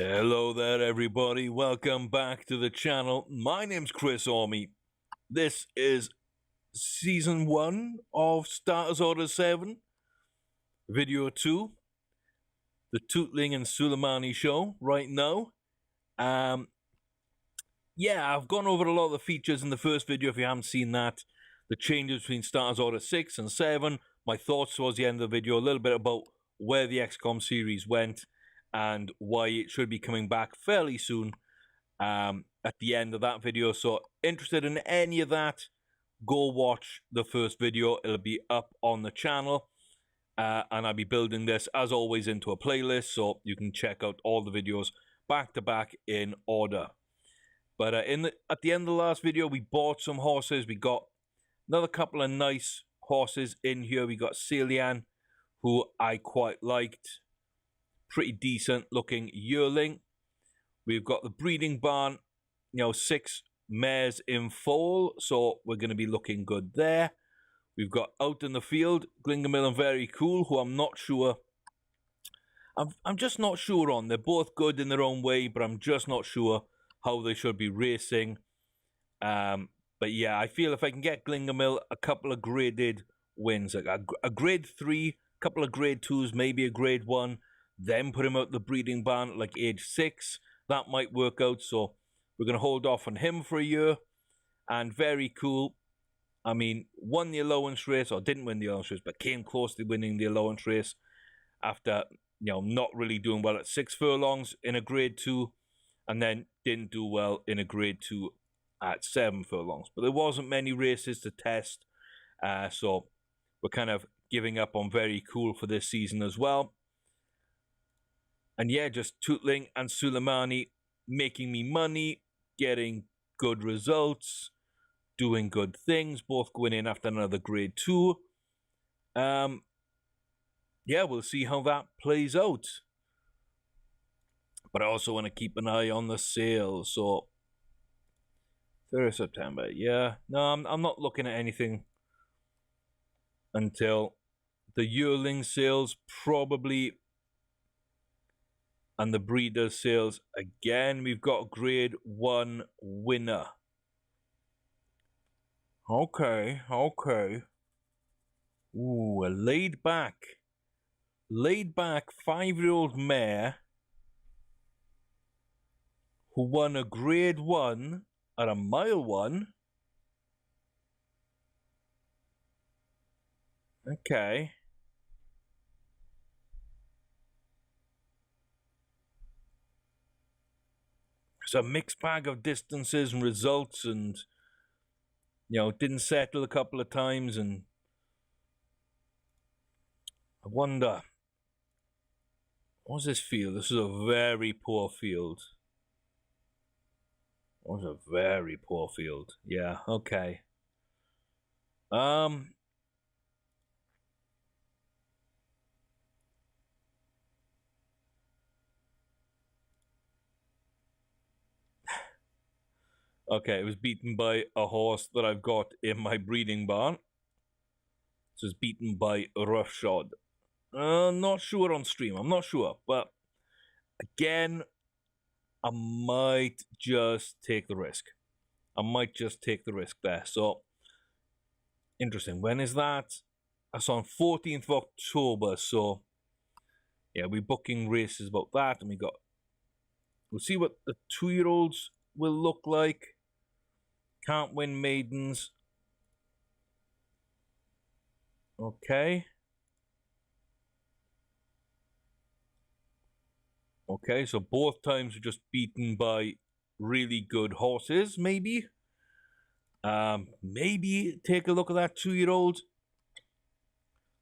Hello there, everybody. Welcome back to the channel. My name's Chris Army. This is Season 1 of Starters Order 7, Video 2, the Tootling and Suleimani show right now. Yeah, I've gone over a lot of the features in the first video if you haven't seen that. The changes between Starters Order 6 and 7, my thoughts towards the end of the video, a little bit about where the XCOM series went, and why it should be coming back fairly soon at the end of that video. So interested in any of that, go watch the first video. It'll be up on the channel. And I'll be building this, as always, into a playlist, so you can check out all the videos back to back in order. But at the end of the last video, we bought some horses. We got another couple of nice horses in here. We got Celian, who I quite liked. Pretty decent looking yearling. We've got the breeding barn, 6 mares in foal, so we're going to be looking good there. We've got out in the field, Glingamil and Very Cool, who I'm not sure. I'm just not sure on. They're both good in their own way, but I'm just not sure how they should be racing. But yeah, I feel if I can get Glingamil a couple of graded wins, like a grade 3, a couple of grade 2s, maybe a grade 1, then put him out the breeding barn at like age 6. That might work out, so we're going to hold off on him for a year. And Very Cool, I mean, won the allowance race, or didn't win the allowance race, but came close to winning the allowance race after, not really doing well at 6 furlongs in a grade 2, and then didn't do well in a grade 2 at 7 furlongs. But there wasn't many races to test, so we're kind of giving up on Very Cool for this season as well. And yeah, just Tootling and Suleimani making me money, getting good results, doing good things, both going in after another grade 2. Yeah, we'll see how that plays out. But I also want to keep an eye on the sales. So 3rd of September, yeah. No, I'm not looking at anything until the yearling sales, probably, and the breeder sales again. We've got grade 1 winner. Okay. Ooh, a laid back 5-year-old mare who won a grade 1 at a mile 1. Okay. It's a mixed bag of distances and results, and didn't settle a couple of times, and I wonder, what's this field? This is a very poor field. What's a very poor field? Yeah, okay. Okay, it was beaten by a horse that I've got in my breeding barn. This is beaten by Roughshod. Not sure on stream, I'm not sure. But again, I might just take the risk. There. So, interesting. When is that? That's on 14th of October. So, yeah, we're booking races about that. And we'll see what the 2-year-olds will look like. Can't win maidens. Okay, so both times we're just beaten by really good horses, maybe. Maybe take a look at that 2-year-old.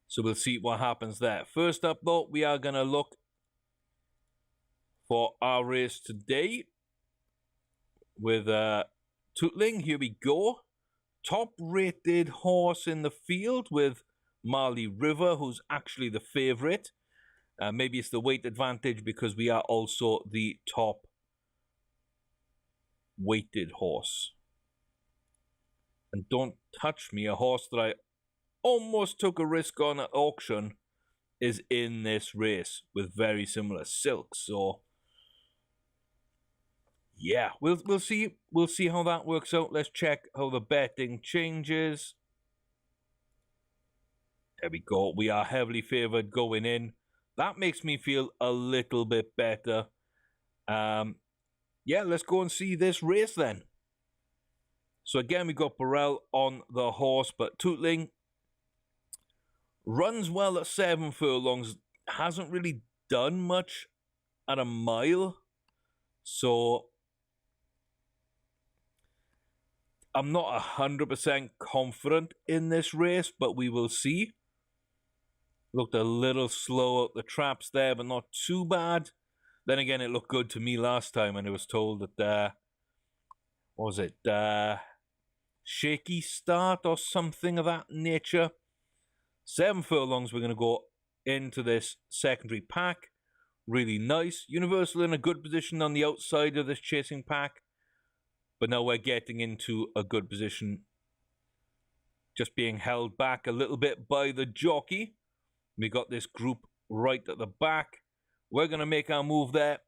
So we'll see what happens there. First up, though, we are going to look for our race today with Tootling. Here we go. Top rated horse in the field with Marley River, who's actually the favourite. Maybe it's the weight advantage because we are also the top weighted horse. And Don't Touch Me, a horse that I almost took a risk on at auction, is in this race with very similar silks. So yeah, we'll see how that works out. Let's check how the betting changes. There we go. We are heavily favored going in. That makes me feel a little bit better. Yeah, let's go and see this race then. So again, we got Burrell on the horse, but Tootling runs well at 7 furlongs. Hasn't really done much at a mile. So I'm not 100% confident in this race, but we will see. Looked a little slow at the traps there, but not too bad. Then again, it looked good to me last time, and it was told that, what was it, shaky start or something of that nature. 7 furlongs, we're going to go into this secondary pack. Really nice. Universal in a good position on the outside of this chasing pack. But now we're getting into a good position. Just being held back a little bit by the jockey. We got this group right at the back. We're going to make our move there.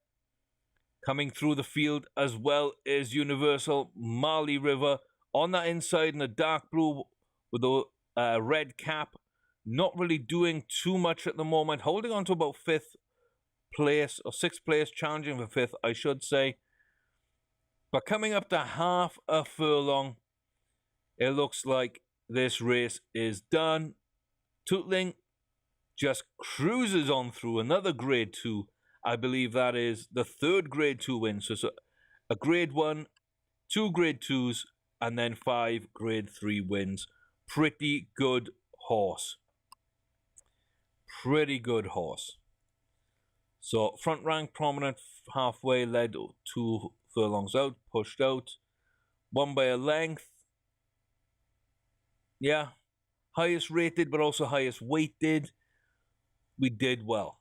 Coming through the field as well is Universal. Marley River on that inside in the dark blue with the red cap. Not really doing too much at the moment. Holding on to about 5th place or 6th place. Challenging for 5th, I should say. But coming up to half a furlong, it looks like this race is done. Tootling just cruises on through another grade 2. I believe that is the 3rd grade 2 win. So a grade 1, 2 grade 2s, and then 5 grade 3 wins. Pretty good horse. Pretty good horse. So front rank prominent halfway, led 2 furlongs out, pushed out. Won by a length. Yeah. Highest rated, but also highest weighted. We did well.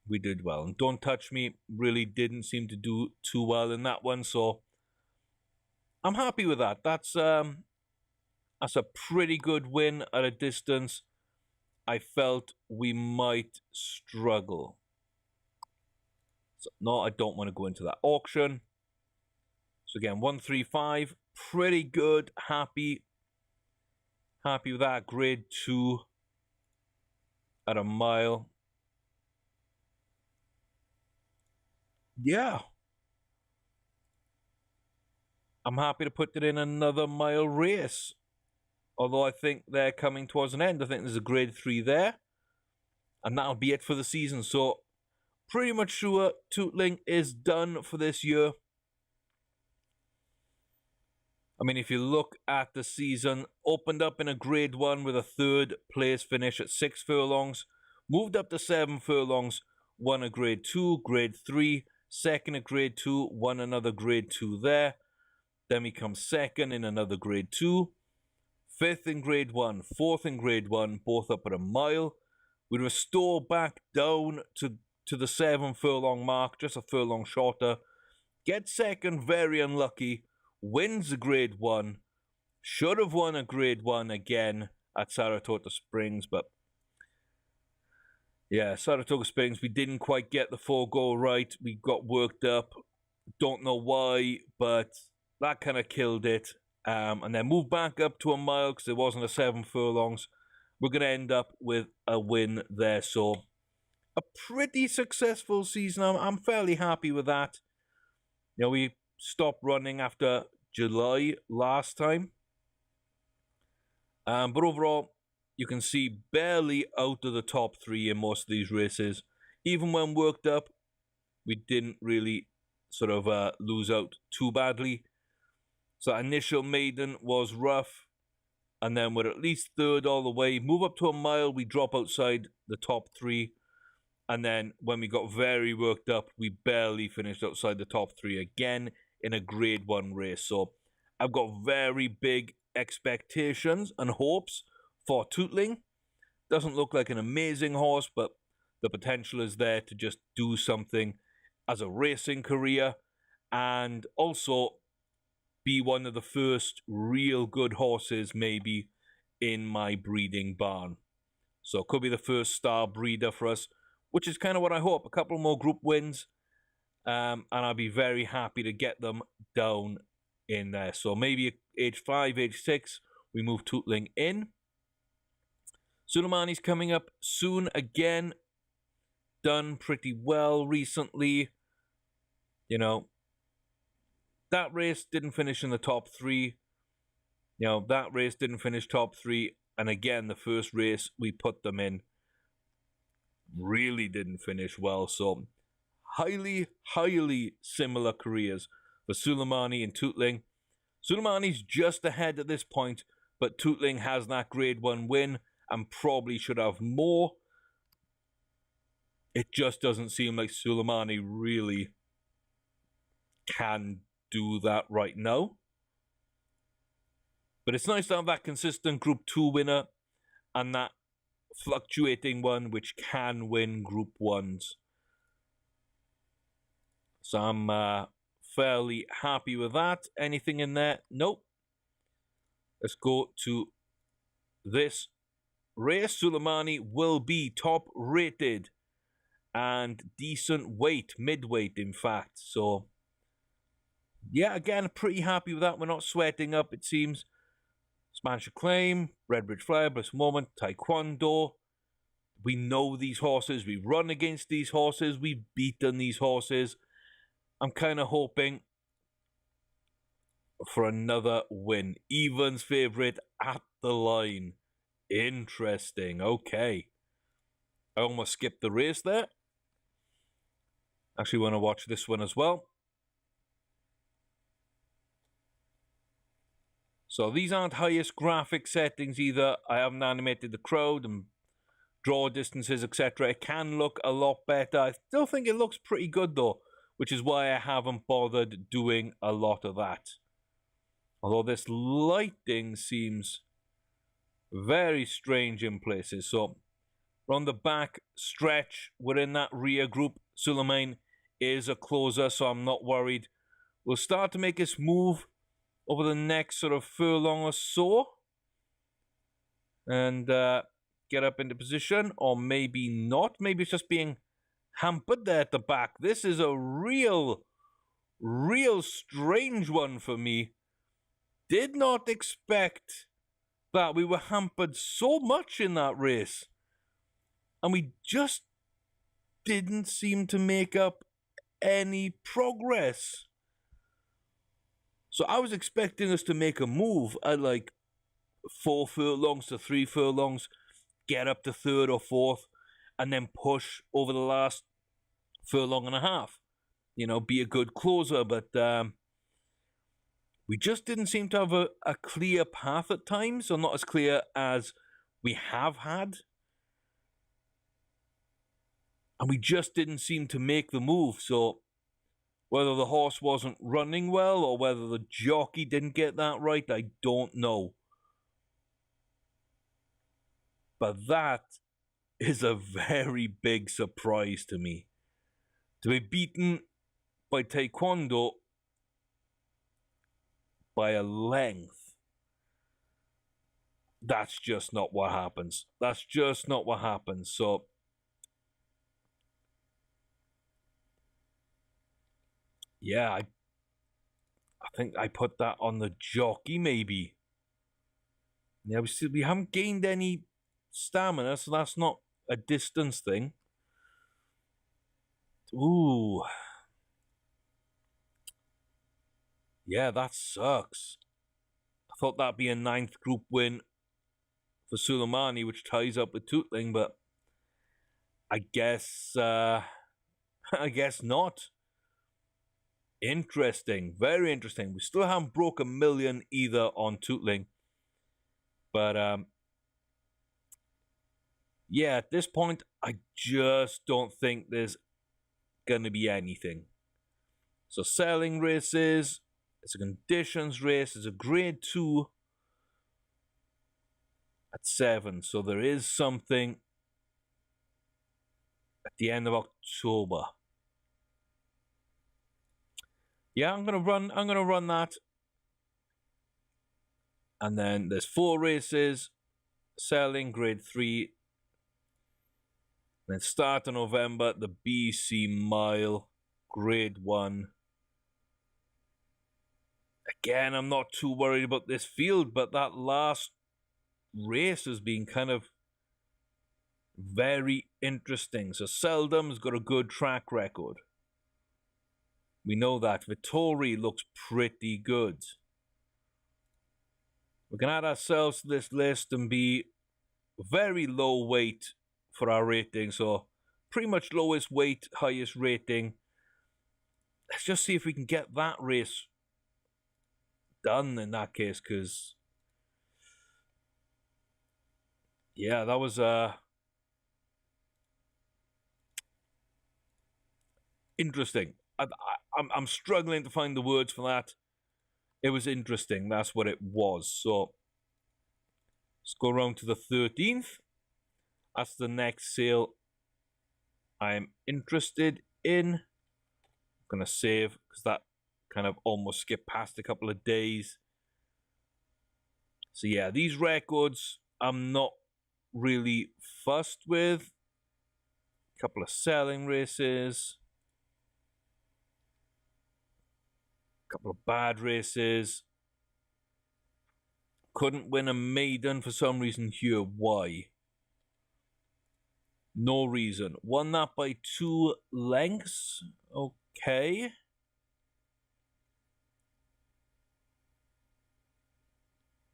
We did well. And Don't Touch Me really didn't seem to do too well in that one. So I'm happy with that. That's a pretty good win at a distance. I felt we might struggle. So, no, I don't want to go into that auction. So again, 135, pretty good, happy with that. Grade 2 at a mile. Yeah. I'm happy to put it in another mile race. Although I think they're coming towards an end. I think there's a grade 3 there. And that'll be it for the season. So pretty much sure Tootling is done for this year. I mean, if you look at the season, opened up in a grade 1 with a 3rd place finish at 6 furlongs, moved up to 7 furlongs, won a grade 2, grade 3, 2nd at grade 2, won another grade 2 there. Then we come 2nd in another grade 2, 5th in grade 1, 4th in grade 1, both up at a mile. We restore back down to the 7 furlong mark, just a furlong shorter. Get 2nd, very unlucky. Wins the grade 1. Should have won a grade 1 again at Saratoga Springs, but yeah, Saratoga Springs, we didn't quite get the 4 go right. We got worked up. Don't know why, but that kind of killed it. And then moved back up to a mile because there wasn't a 7 furlongs. We're going to end up with a win there. So a pretty successful season. I'm fairly happy with that. You know, we stopped running after July last time. But overall, you can see barely out of the top 3 in most of these races. Even when worked up, we didn't really sort of lose out too badly. So initial maiden was rough. And then we're at least 3rd all the way. Move up to a mile, we drop outside the top 3. And then when we got very worked up, we barely finished outside the top 3 again in a grade 1 race. So I've got very big expectations and hopes for Tootling. Doesn't look like an amazing horse, but the potential is there to just do something as a racing career and also be one of the first real good horses maybe in my breeding barn. So it could be the first star breeder for us, which is kind of what I hope. A couple more group wins and I'll be very happy to get them down in there. So maybe age 5, age 6, we move Tootling in. Suleimani's coming up soon again. Done pretty well recently. You know, that race didn't finish in the top 3. You know, that race didn't finish top 3. And again, the first race we put them in really didn't finish well. So highly, highly similar careers for Suleimani and Tootling. Suleimani's just ahead at this point, but Tootling has that grade 1 win and probably should have more. It just doesn't seem like Suleimani really can do that right now. But it's nice to have that consistent Group 2 winner and that fluctuating one which can win Group 1s. So I'm fairly happy with that. Anything in there? Nope. Let's go to this race. Suleimani will be top rated and decent weight, midweight in fact. So yeah, again, pretty happy with that. We're not sweating up, it seems. Spanish Acclaim, Redbridge Flyer, Bliss Moment, Taekwondo. We know these horses. We run against these horses. We've beaten these horses. I'm kind of hoping for another win. Evans favorite at the line. Interesting. Okay. I almost skipped the race there. Actually want to watch this one as well. So these aren't highest graphic settings either. I haven't animated the crowd and draw distances, etc. It can look a lot better. I still think it looks pretty good though, which is why I haven't bothered doing a lot of that. Although this lighting seems very strange in places. So we're on the back stretch. We're in that rear group. Suleiman is a closer, so I'm not worried. We'll start to make this move over the next sort of furlong or so. And get up into position. Or maybe not. Maybe it's just being hampered there at the back. This is a real strange one for me. Did not expect that we were hampered so much in that race. And we just didn't seem to make up any progress. So I was expecting us to make a move at like 4 furlongs to 3 furlongs, get up to 3rd or 4th, and then push over the last furlong and a half. You know, be a good closer, but we just didn't seem to have a clear path at times, or not as clear as we have had. And we just didn't seem to make the move. So whether the horse wasn't running well or whether the jockey didn't get that right, I don't know. But that is a very big surprise to me. To be beaten by Taekwondo by a length. That's just not what happens. That's just not what happens. So yeah, I think I put that on the jockey maybe. Yeah, we haven't gained any stamina, so that's not a distance thing. Ooh. Yeah, that sucks. I thought that'd be a 9th group win for Suleimani, which ties up with Tootling, but I guess I guess not. Interesting, very interesting. We still haven't broke 1 million either on Tootling, but yeah, at this point, I just don't think there's gonna be anything. So selling races, it's a conditions race, it's a grade 2 at 7. So there is something at the end of October. Yeah, I'm gonna run that. And then there's 4 races, selling grade 3. Then start of November, the BC Mile. grade 1. Again, I'm not too worried about this field, but that last race has been kind of very interesting. So Seldom's got a good track record. We know that. Vittori looks pretty good. We can add ourselves to this list and be very low weight for our rating. So pretty much lowest weight, highest rating. Let's just see if we can get that race done in that case, because yeah, that was interesting. I'm struggling to find the words for that. It was interesting. That's what it was. So let's go around to the 13th. That's the next sale I'm interested in. I'm gonna save because that kind of almost skipped past a couple of days. So yeah, these records I'm not really fussed with. A couple of selling races. A couple of bad races. Couldn't win a maiden for some reason here. Why? No reason. Won that by 2 lengths. Okay.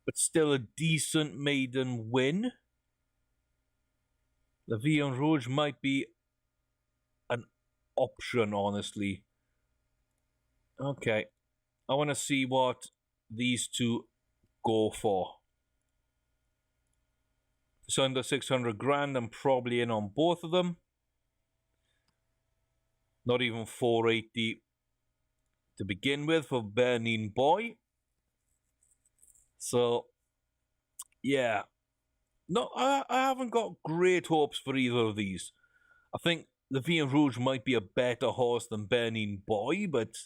But still a decent maiden win. The Vion Rouge might be an option, honestly. Okay. I want to see what these two go for. It's under 600 grand. I'm probably in on both of them. Not even 480 to begin with for Benin Boy. So, yeah. No, I haven't got great hopes for either of these. I think the Vion Rouge might be a better horse than Benin Boy, but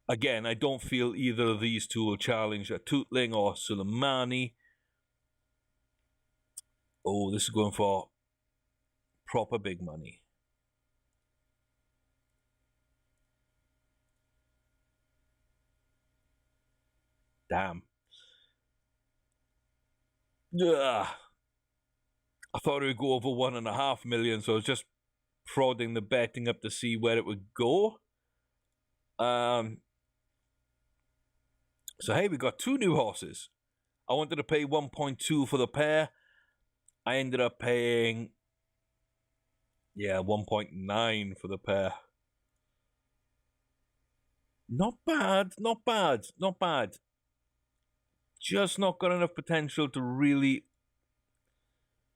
again, I don't feel either of these two will challenge a Tootling or Suleimani. Oh, this is going for proper big money. Damn. Ugh. I thought it would go over 1.5 million, so I was just prodding the betting up to see where it would go. So hey, we got 2 new horses. I wanted to pay 1.2 for the pair. I ended up paying 1.9 for the pair. Not bad, not bad, not bad. Just not got enough potential to really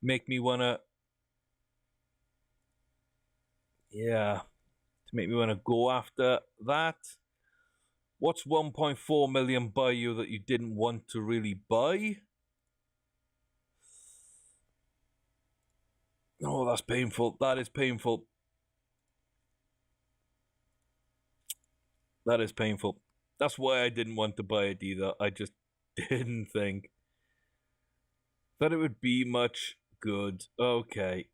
make me wanna go after that. What's 1.4 million buy you that you didn't want to really buy? Oh, that's painful. That is painful. That is painful. That's why I didn't want to buy it either. I just didn't think that it would be much good. Okay.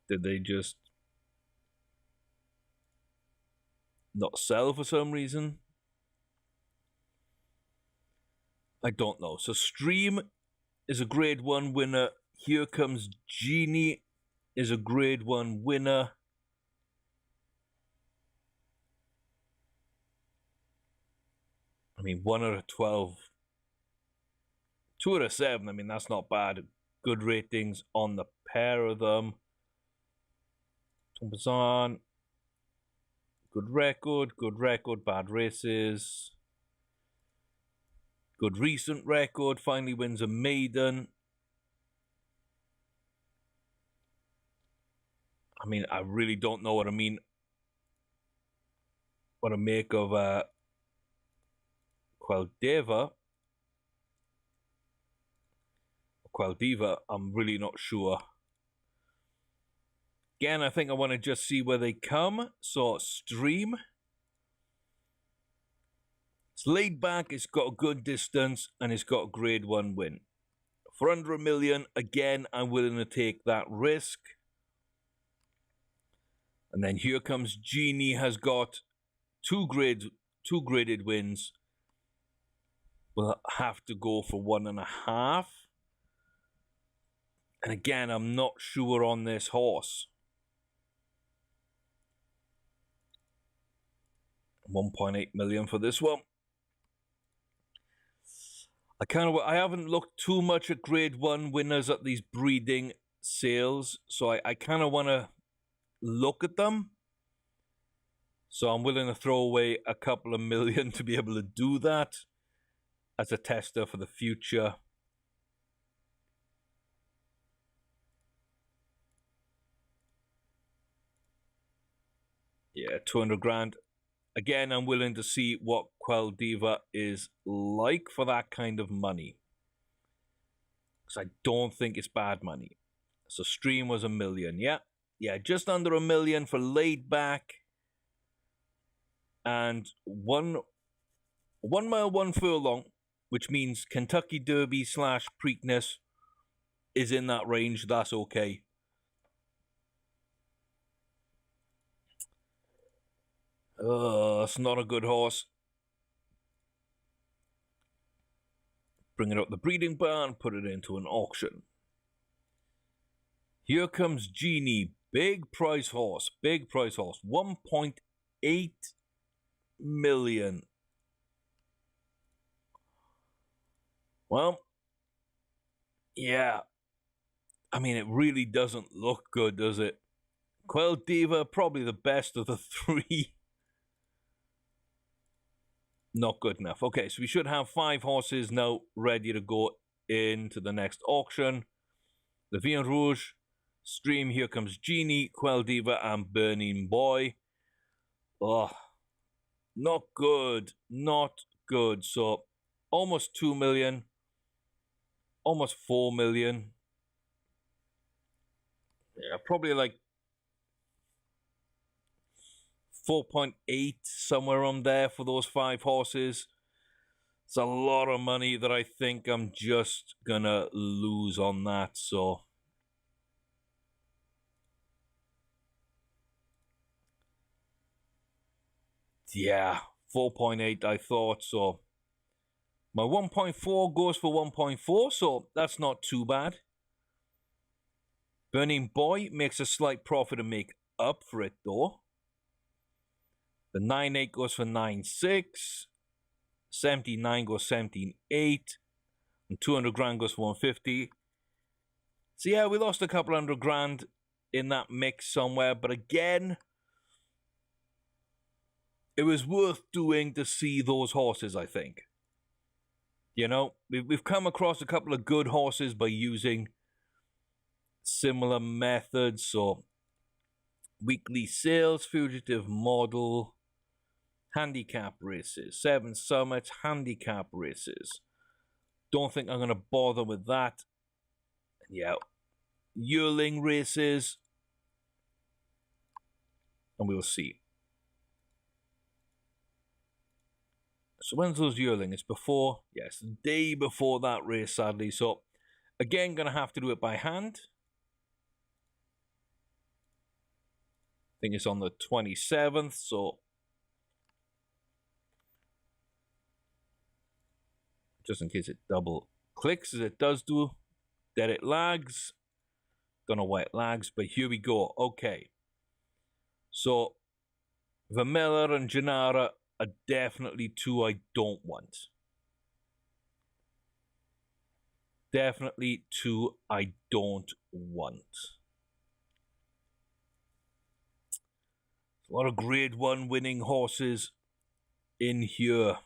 Did they just not sell for some reason? I don't know. So Stream is a grade 1 winner. Here Comes Genie is a grade 1 winner. I mean, 1 out of 12. 2 out of 7. I mean, that's not bad. Good ratings on the pair of them. Tombazon. Good record, bad races. Good recent record, finally wins a maiden. I mean, I really don't know what to make of Qualdiva. I'm really not sure. Again, I think I want to just see where they come. So, Stream. It's laid back, it's got a good distance, and it's got a grade 1 win. For under $1 million, again, I'm willing to take that risk. And then here comes Genie, has got two graded wins. We'll have to go for 1.5. And again, I'm not sure on this horse. 1.8 million for this one. I haven't looked too much at grade 1 winners at these breeding sales, so I kind of want to look at them. So I'm willing to throw away a couple of million to be able to do that as a tester for the future. Yeah, 200 grand. Again, I'm willing to see what Quell Diva is like for that kind of money. Because I don't think it's bad money. So stream was $1 million. Yeah, just under $1 million for laid back. And 1 mile, 1 furlong, which means Kentucky Derby / Preakness is in that range. That's okay. It's not a good horse. Bring it up the breeding barn, put it into an auction. Here comes Genie, big price horse, 1.8 million. Well, yeah, I mean, it really doesn't look good, does it? Quell Diva, probably the best of the 3. Not good enough. Okay, so we should have 5 horses now ready to go into the next auction. The Vin Rouge, stream, here comes Genie, Quell Diva, and Burning Boy. Oh, not good. Not good. So, almost 2 million. Almost 4 million. Yeah, probably like 4.8, somewhere on there for those 5 horses. It's a lot of money that I think I'm just gonna lose on that, so. Yeah, 4.8 I thought, so. My 1.4 goes for 1.4, so that's not too bad. Burning Boy makes a slight profit to make up for it, though. The 9.8 goes for 9.6. 79 goes 17.8. And 200 grand goes for 150. So yeah, we lost a couple hundred grand in that mix somewhere. But again, it was worth doing to see those horses, I think. You know, we've come across a couple of good horses by using similar methods. So, weekly sales, fugitive model, handicap races, 7 summits, handicap races. Don't think I'm going to bother with that. Yeah, yearling races. And we'll see. So when's those yearling? It's before, yes, the day before that race, sadly. So, again, going to have to do it by hand. I think it's on the 27th, so. Just in case it double clicks, as it does do, that it lags. Don't know why it lags, but here we go. Okay. So, Vermeller and Gennaro are definitely 2 I don't want. Definitely 2 I don't want. A lot of grade 1 winning horses in here.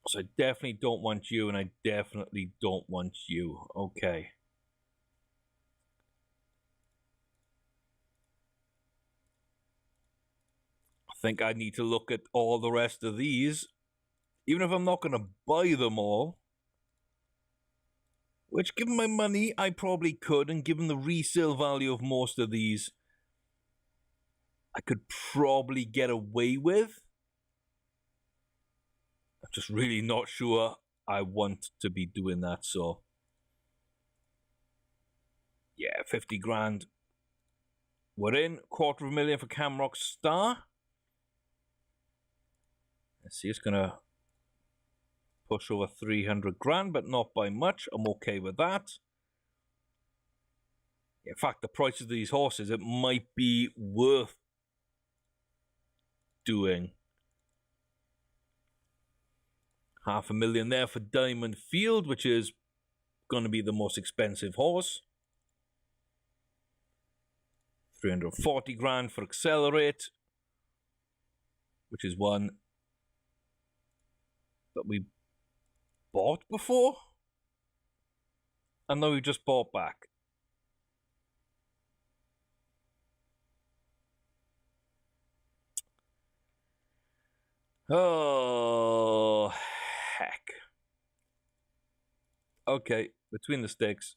So I definitely don't want you, and I definitely don't want you. Okay. I think I need to look at all the rest of these. Even if I'm not going to buy them all. Which, given my money, I probably could. And given the resale value of most of these, I could probably get away with. I'm just really not sure I want to be doing that, so yeah, 50 grand. We're in. $250,000 for Camrock Star. Let's see, it's gonna push over 300 grand, but not by much. I'm okay with that. In fact, the price of these horses, it might be worth doing. $500,000 there for Diamond Field, which is going to be the most expensive horse. 340 grand for Accelerate, which is one that we bought before. And now we just bought back. Oh, heck. Okay, between the sticks.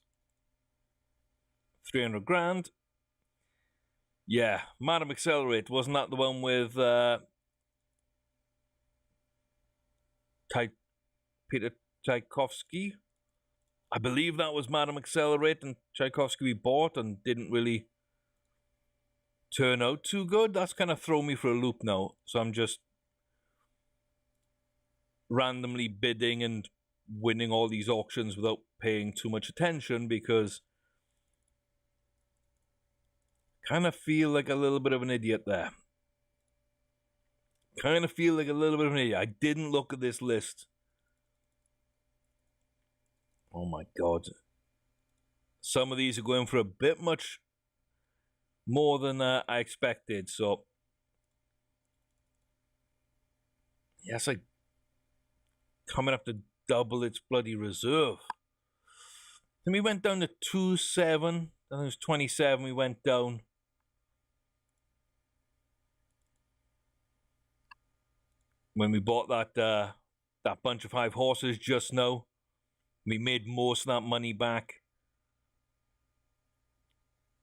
300 grand. Yeah, Madam Accelerate. Wasn't that the one with Peter Tchaikovsky? I believe that was Madam Accelerate, and Tchaikovsky we bought and didn't really turn out too good. That's kind of thrown me for a loop now. So I'm just randomly bidding and winning all these auctions without paying too much attention, because I kind of feel like a little bit of an idiot there. Kind of feel like a little bit of an idiot. I didn't look at this list. Oh my god. Some of these are going for a bit much more than I expected, so yeah, it's like coming up to double its bloody reserve. Then we went down to 27. Then it was 27. We went down. When we bought that bunch of 5 horses just now, we made most of that money back.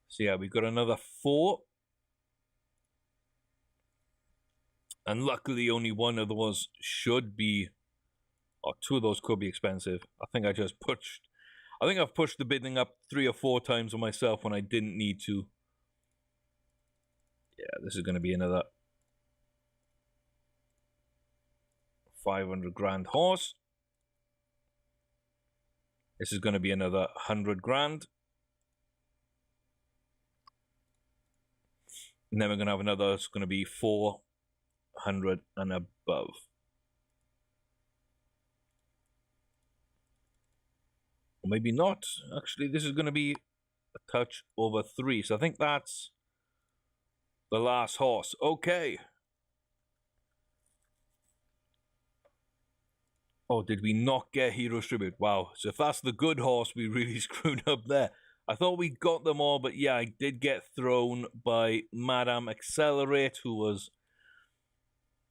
So yeah, we got another 4. And luckily only one of those should be, or 2 of those could be expensive. I think I've pushed the bidding up 3 or 4 times on myself when I didn't need to. Yeah, this is going to be another 500 grand horse. This is going to be another 100 grand. And then we're going to have another, it's going to be 400 and above. Or maybe not. Actually, this is going to be a touch over 3. So I think that's the last horse. Okay. Oh, did we not get Hero's Tribute? Wow. So if that's the good horse, we really screwed up there. I thought we got them all, but yeah, I did get thrown by Madame Accelerate, who was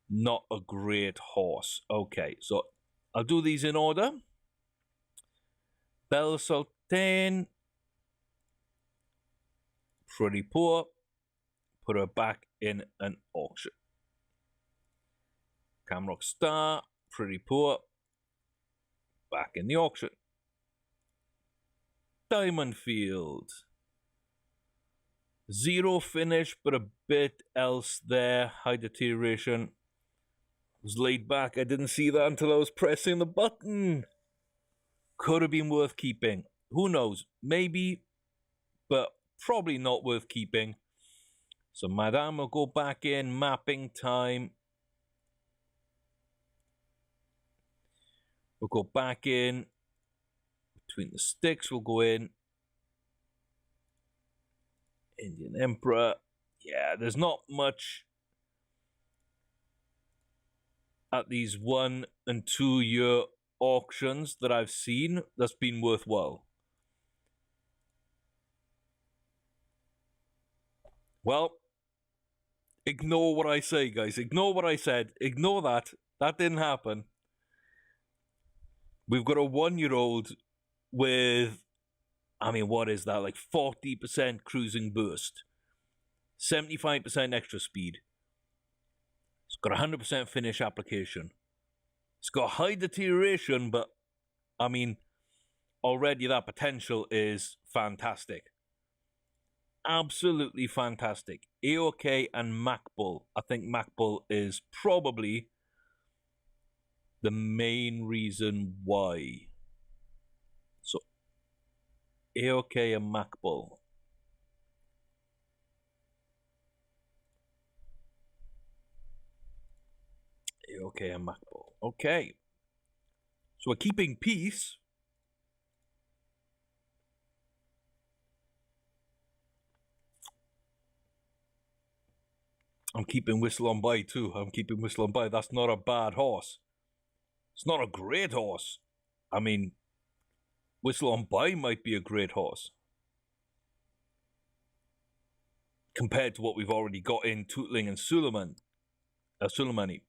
not a great horse. Okay, so I'll do these in order. Belle Sultane, pretty poor. Put her back in an auction. Camrock Star, pretty poor. Back in the auction. Diamond Field. 0 finish, but a bit else there. High deterioration. Was laid back. I didn't see that until I was pressing the button. Could have been worth keeping. Who knows? Maybe, but probably not worth keeping. So Madame will go back in. Mapping time. We'll go back in. Between the sticks, we'll go in. Indian Emperor. Yeah, there's not much at these 1 and 2 year auctions that I've seen that's been worthwhile. Well, ignore what I say, guys. Ignore what I said. Ignore that. That didn't happen. We've got a 1-year-old with, I mean, what is that? Like 40% cruising burst. 75% extra speed. It's got 100% finish application. It's got high deterioration, but I mean, already that potential is fantastic. Absolutely fantastic. AOK and MacBull. I think MacBull is probably the main reason why. So, AOK and MacBull. AOK and MacBull. Okay. So we're keeping peace. I'm keeping Whistle on By too. I'm keeping Whistle on By. That's not a bad horse. It's not a great horse. I mean, Whistle on By might be a great horse compared to what we've already got in Tootling and Suleimani.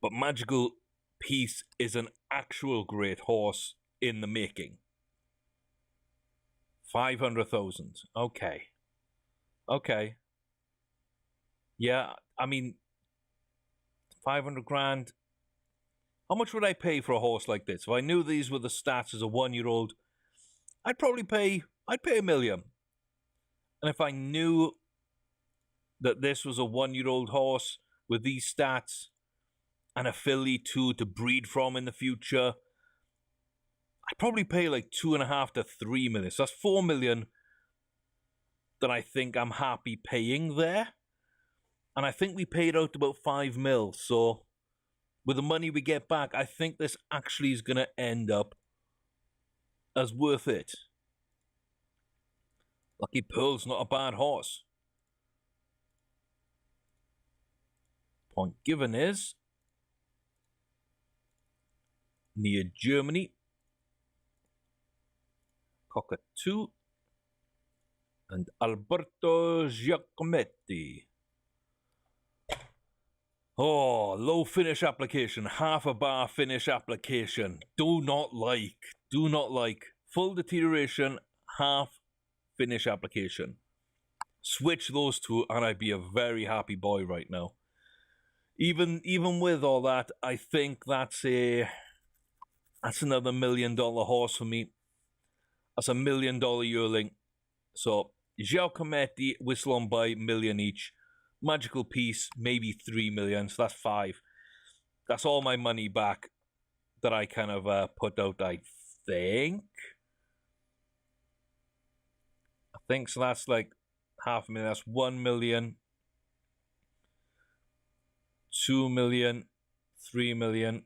But Magical Peace is an actual great horse in the making. 500,000. Okay. Okay. Yeah, I mean, 500 grand. How much would I pay for a horse like this? If I knew these were the stats as a 1-year-old, I'd probably pay $1 million. And if I knew that this was a 1-year-old horse with these stats and a filly too to breed from in the future, I'd probably pay like 2.5 to 3 million. So that's 4 million that I think I'm happy paying there. And I think we paid out about 5 mil. So with the money we get back, I think this actually is going to end up as worth it. Lucky Pearl's not a bad horse. Point given is near Germany. Cockatoo and Alberto Giacometti. Oh, low finish application, half a bar finish application. Do not like. Full deterioration, half finish application. Switch those two and I'd be a very happy boy right now. Even with all that, I think that's another $1 million horse for me. That's $1 million yearling. So Giacometti, Whistle on By, $1 million each. Magical Peace, maybe 3 million, so that's 5. That's all my money back that I kind of put out, I think. So that's like $500,000. That's 1 million, 2 million, 3 million,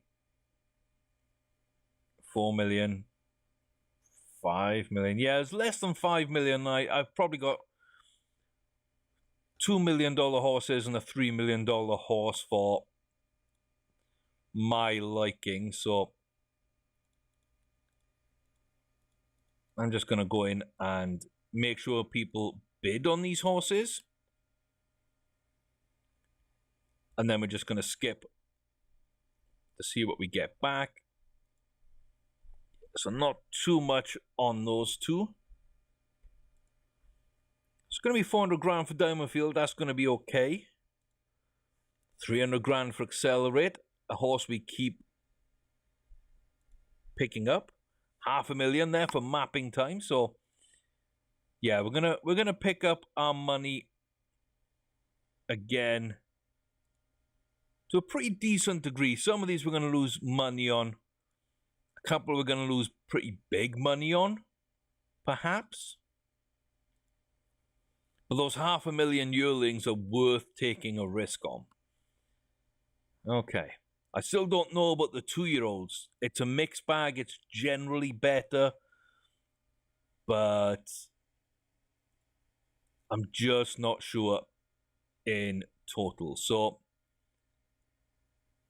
4 million, 5 million. Yeah, it's less than 5 million. I've probably got $2 million horses and a $3 million horse for my liking. So I'm just going to go in and make sure people bid on these horses. And then we're just going to skip to see what we get back. So not too much on those two. It's going to be 400 grand for Diamond Field. That's going to be okay. 300 grand for Accelerate, a horse we keep picking up. $500,000 there for mapping time. So yeah, we're gonna pick up our money again to a pretty decent degree. Some of these we're going to lose money on. A couple we're going to lose pretty big money on, perhaps. But those $500,000 yearlings are worth taking a risk on. Okay. I still don't know about the 2-year-olds. It's a mixed bag. It's generally better. But I'm just not sure in total. So,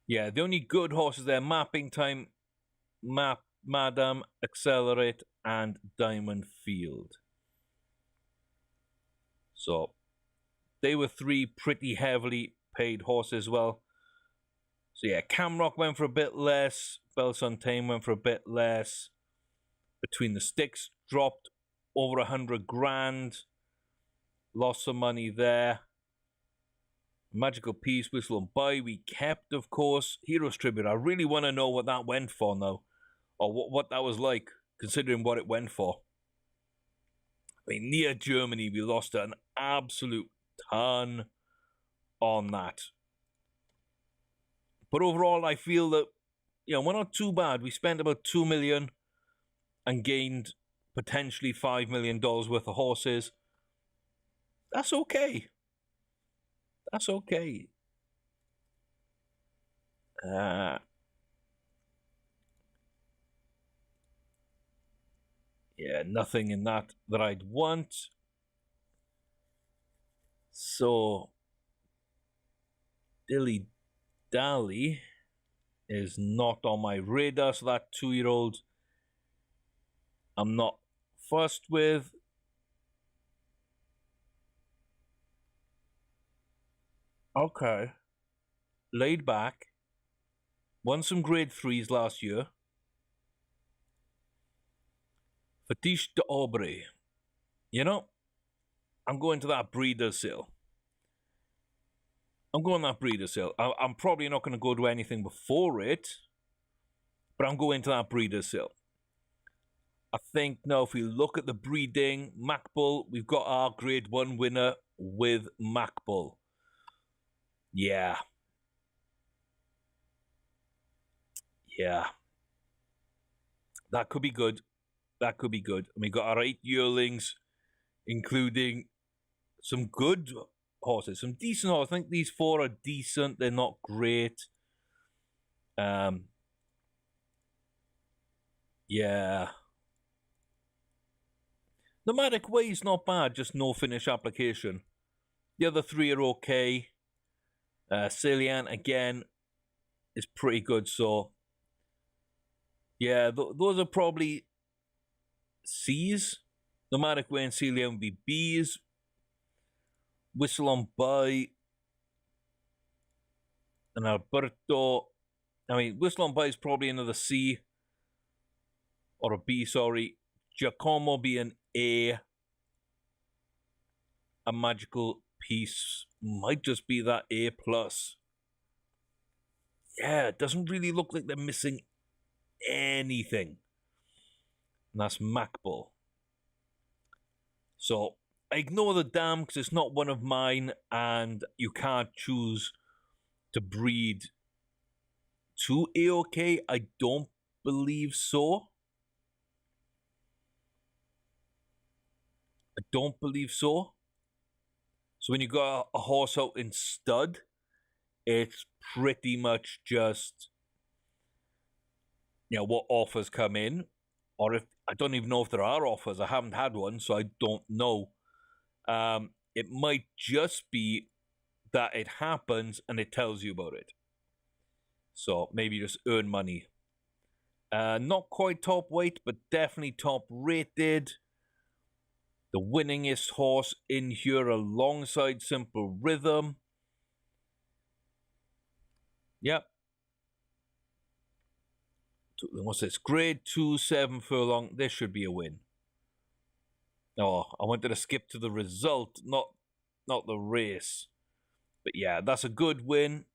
yeah, the only good horses there, Mapping Time, Madam, Accelerate, and Diamond Field. So, they were 3 pretty heavily paid horses as well. So, yeah, Camrock went for a bit less. Bellefontaine went for a bit less. Between the Sticks dropped over 100 grand. Lost some money there. Magical Piece, Whistle and Buy, we kept, of course. Heroes Tribute, I really want to know what that went for now. Or what that was like, considering what it went for. I mean, near Germany, we lost an absolute ton on that. But overall, I feel that, we're not too bad. We spent about 2 million and gained potentially $5 million worth of horses. That's okay. That's okay. Yeah, nothing in that I'd want. So, Dilly Dally is not on my radar. So that 2-year-old I'm not fussed with. Okay. Laid back. Won some grade 3s last year. Fetiche d'Aubrey. I'm going to that breeder sale. I'm probably not going to go to anything before it, but I'm going to that breeder sale. I think now if we look at the breeding, Macbull, we've got our grade 1 winner with Macbull. Yeah. That could be good. And we got our 8 yearlings, including some good horses, some decent horses. I think these 4 are decent. They're not great. Yeah. Nomadic Way's not bad, just no finish application. The other 3 are okay. Cillian, again, is pretty good, so... Yeah, those are probably C's. Nomadic Way and Cillian would be B's. Whistle on Buy and Alberto. I mean, Whistle on Buy is probably another C. Or a B, sorry. Giacomo be an A. A Magical Piece might just be that A+. Yeah, it doesn't really look like they're missing anything. And that's Macbull. So, I ignore the dam because it's not one of mine, and you can't choose to breed to AOK. I don't believe so. So when you got a horse out in stud, it's pretty much just, what offers come in. Or if I don't even know if there are offers. I haven't had one, so I don't know. It might just be that it happens and it tells you about it. So maybe just earn money. Not quite top weight, but definitely top rated. The winningest horse in here alongside Simple Rhythm. Yep. What's this? Grade 2, 7 furlong. This should be a win. Oh, I wanted to skip to the result, not the race. But yeah, that's a good win.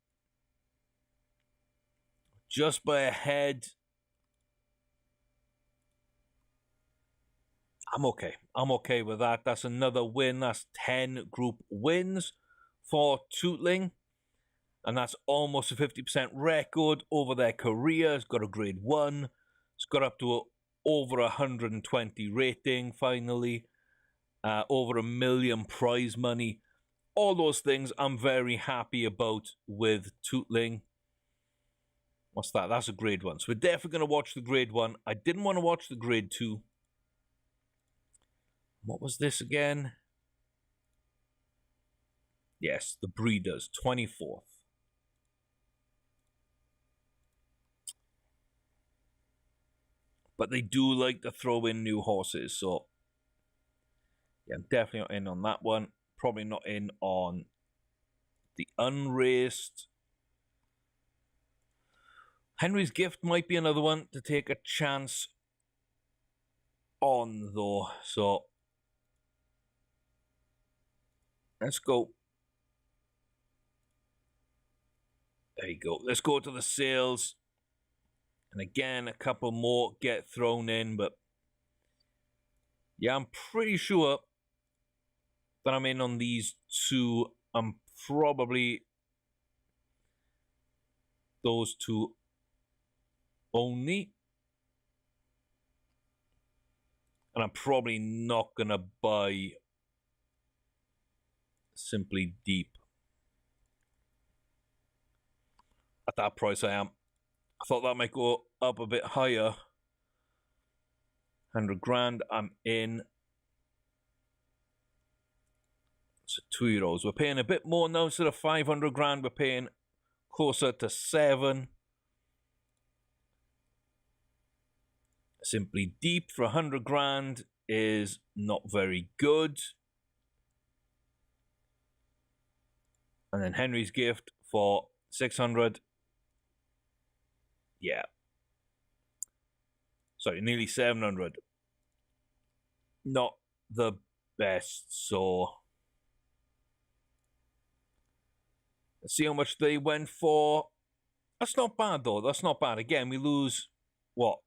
Just by a head. I'm okay with that. That's another win. That's 10 group wins for Tootling. And that's almost a 50% record over their career. It's got a grade 1. It's got up to over 120 rating, finally. Over $1 million prize money. All those things I'm very happy about with Tootling. What's that? That's a grade 1. So we're definitely going to watch the grade 1. I didn't want to watch the grade 2. What was this again? Yes, the Breeders, 24th. But they do like to throw in new horses, so yeah, I'm definitely not in on that one. Probably not in on the unraced. Henry's Gift might be another one to take a chance on, though. So Let's go. There you go. Let's go to the sales. And again, a couple more get thrown in, but yeah, I'm pretty sure that I'm in on these two. I'm probably those two only. And I'm probably not going to buy Simply Deep. At that price I am. I thought that might go up a bit higher. 100 grand, I'm in. So 2 euros. We're paying a bit more now. Instead of 500 grand, we're paying closer to 7. Simply Deep for 100 grand is not very good. And then Henry's Gift for 600. Yeah. Sorry, nearly 700. Not the best, so let's see how much they went for. That's not bad, though. That's not bad. Again, we lose, what,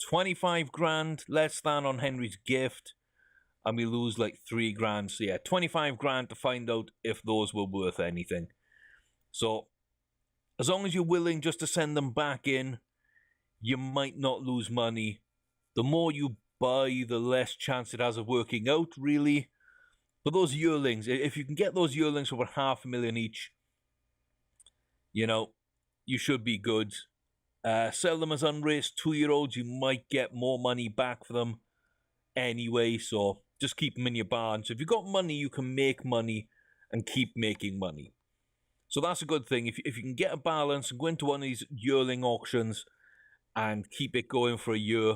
25 grand less than on Henry's Gift, and we lose like 3 grand. So yeah, 25 grand to find out if those were worth anything. So as long as you're willing just to send them back in, you might not lose money. The more you buy, the less chance it has of working out, really. But those yearlings, if you can get those yearlings for about 500,000 each, you know, you should be good. Sell them as unraced 2-year-olds, you might get more money back for them anyway, so just keep them in your barn. So if you've got money, you can make money and keep making money. So that's a good thing. If you can get a balance and go into one of these yearling auctions and keep it going for a year,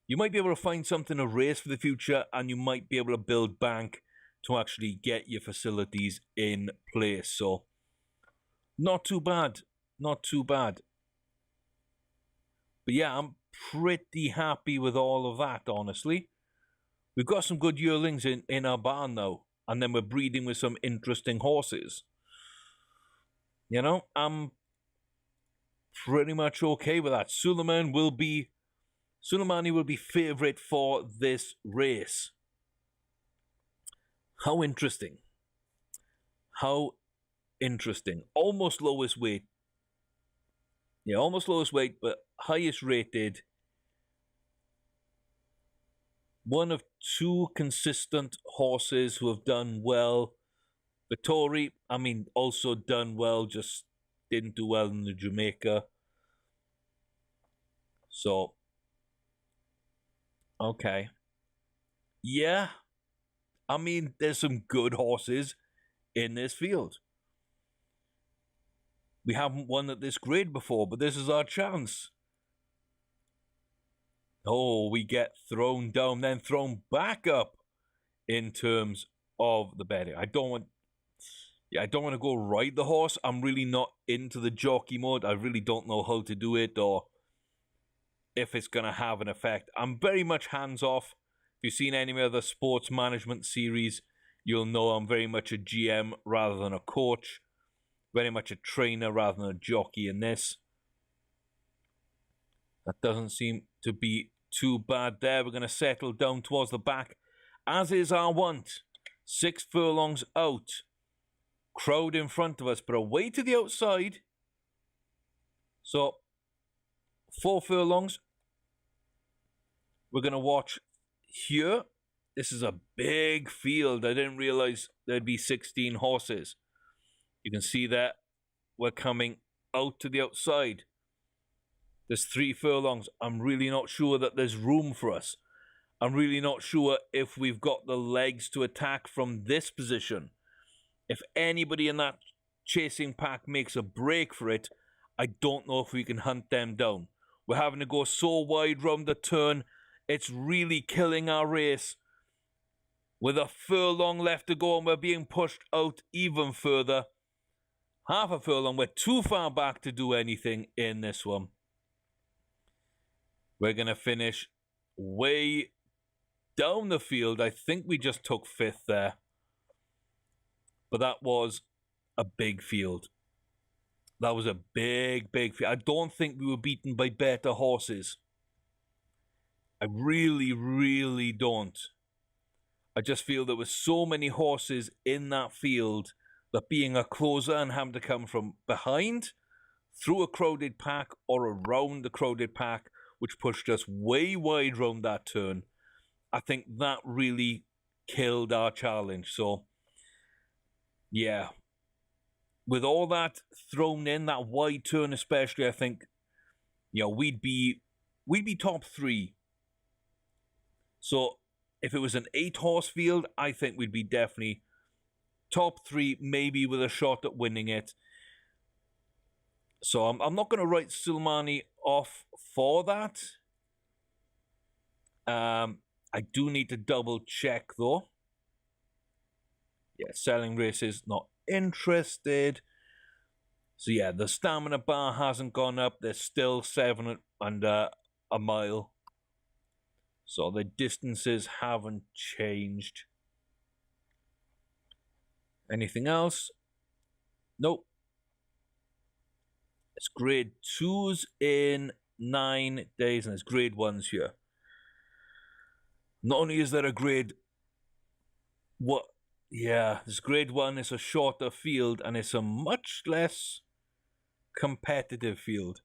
you might be able to find something to raise for the future, and you might be able to build bank to actually get your facilities in place. So not too bad. Not too bad. But yeah, I'm pretty happy with all of that, honestly. We've got some good yearlings in our barn now, and then we're breeding with some interesting horses. You know, I'm pretty much okay with that. Suleimani will be favourite for this race. How interesting. How interesting. Almost lowest weight. Yeah, almost lowest weight, but highest rated. One of 2 consistent horses who have done well. Vittori, I mean, also done well, just didn't do well in the Jamaica. So, okay. Yeah, I mean, there's some good horses in this field. We haven't won at this grade before, but this is our chance. Oh, we get thrown down, then thrown back up in terms of the betting. I don't want to go ride the horse. I'm really not into the jockey mode. I really don't know how to do it or if it's going to have an effect. I'm very much hands-off. If you've seen any other sports management series, you'll know I'm very much a GM rather than a coach. Very much a trainer rather than a jockey in this. That doesn't seem to be too bad there. We're going to settle down towards the back, as is our want. 6 furlongs out. Crowd in front of us, but away to the outside. So, 4 furlongs. We're going to watch here. This is a big field. I didn't realize there'd be 16 horses. You can see that we're coming out to the outside. There's 3 furlongs. I'm really not sure that there's room for us. I'm really not sure if we've got the legs to attack from this position. If anybody in that chasing pack makes a break for it, I don't know if we can hunt them down. We're having to go so wide round the turn. It's really killing our race. With a furlong left to go and we're being pushed out even further. Half a furlong. We're too far back to do anything in this one. We're going to finish way down the field. I think we just took 5th there. But that was a big field. That was a big field. I don't think we were beaten by better horses. I really don't. I just feel there were so many horses in that field that being a closer and having to come from behind, through a crowded pack or around the crowded pack, which pushed us way wide round that turn, I think that really killed our challenge. So, yeah. With all that thrown in, that wide turn especially, I think, we'd be top 3. So if it was an 8-horse field, I think we'd be definitely top 3, maybe with a shot at winning it. So I'm not going to write Sulmani off for that. I do need to double check though. Yeah, selling races, not interested. So yeah, the stamina bar hasn't gone up. There's still 7 under a mile. So the distances haven't changed. Anything else? Nope. It's grade 2s in 9 days, and there's grade 1s here. Not only is there a grade... this grade 1 is a shorter field, and it's a much less competitive field.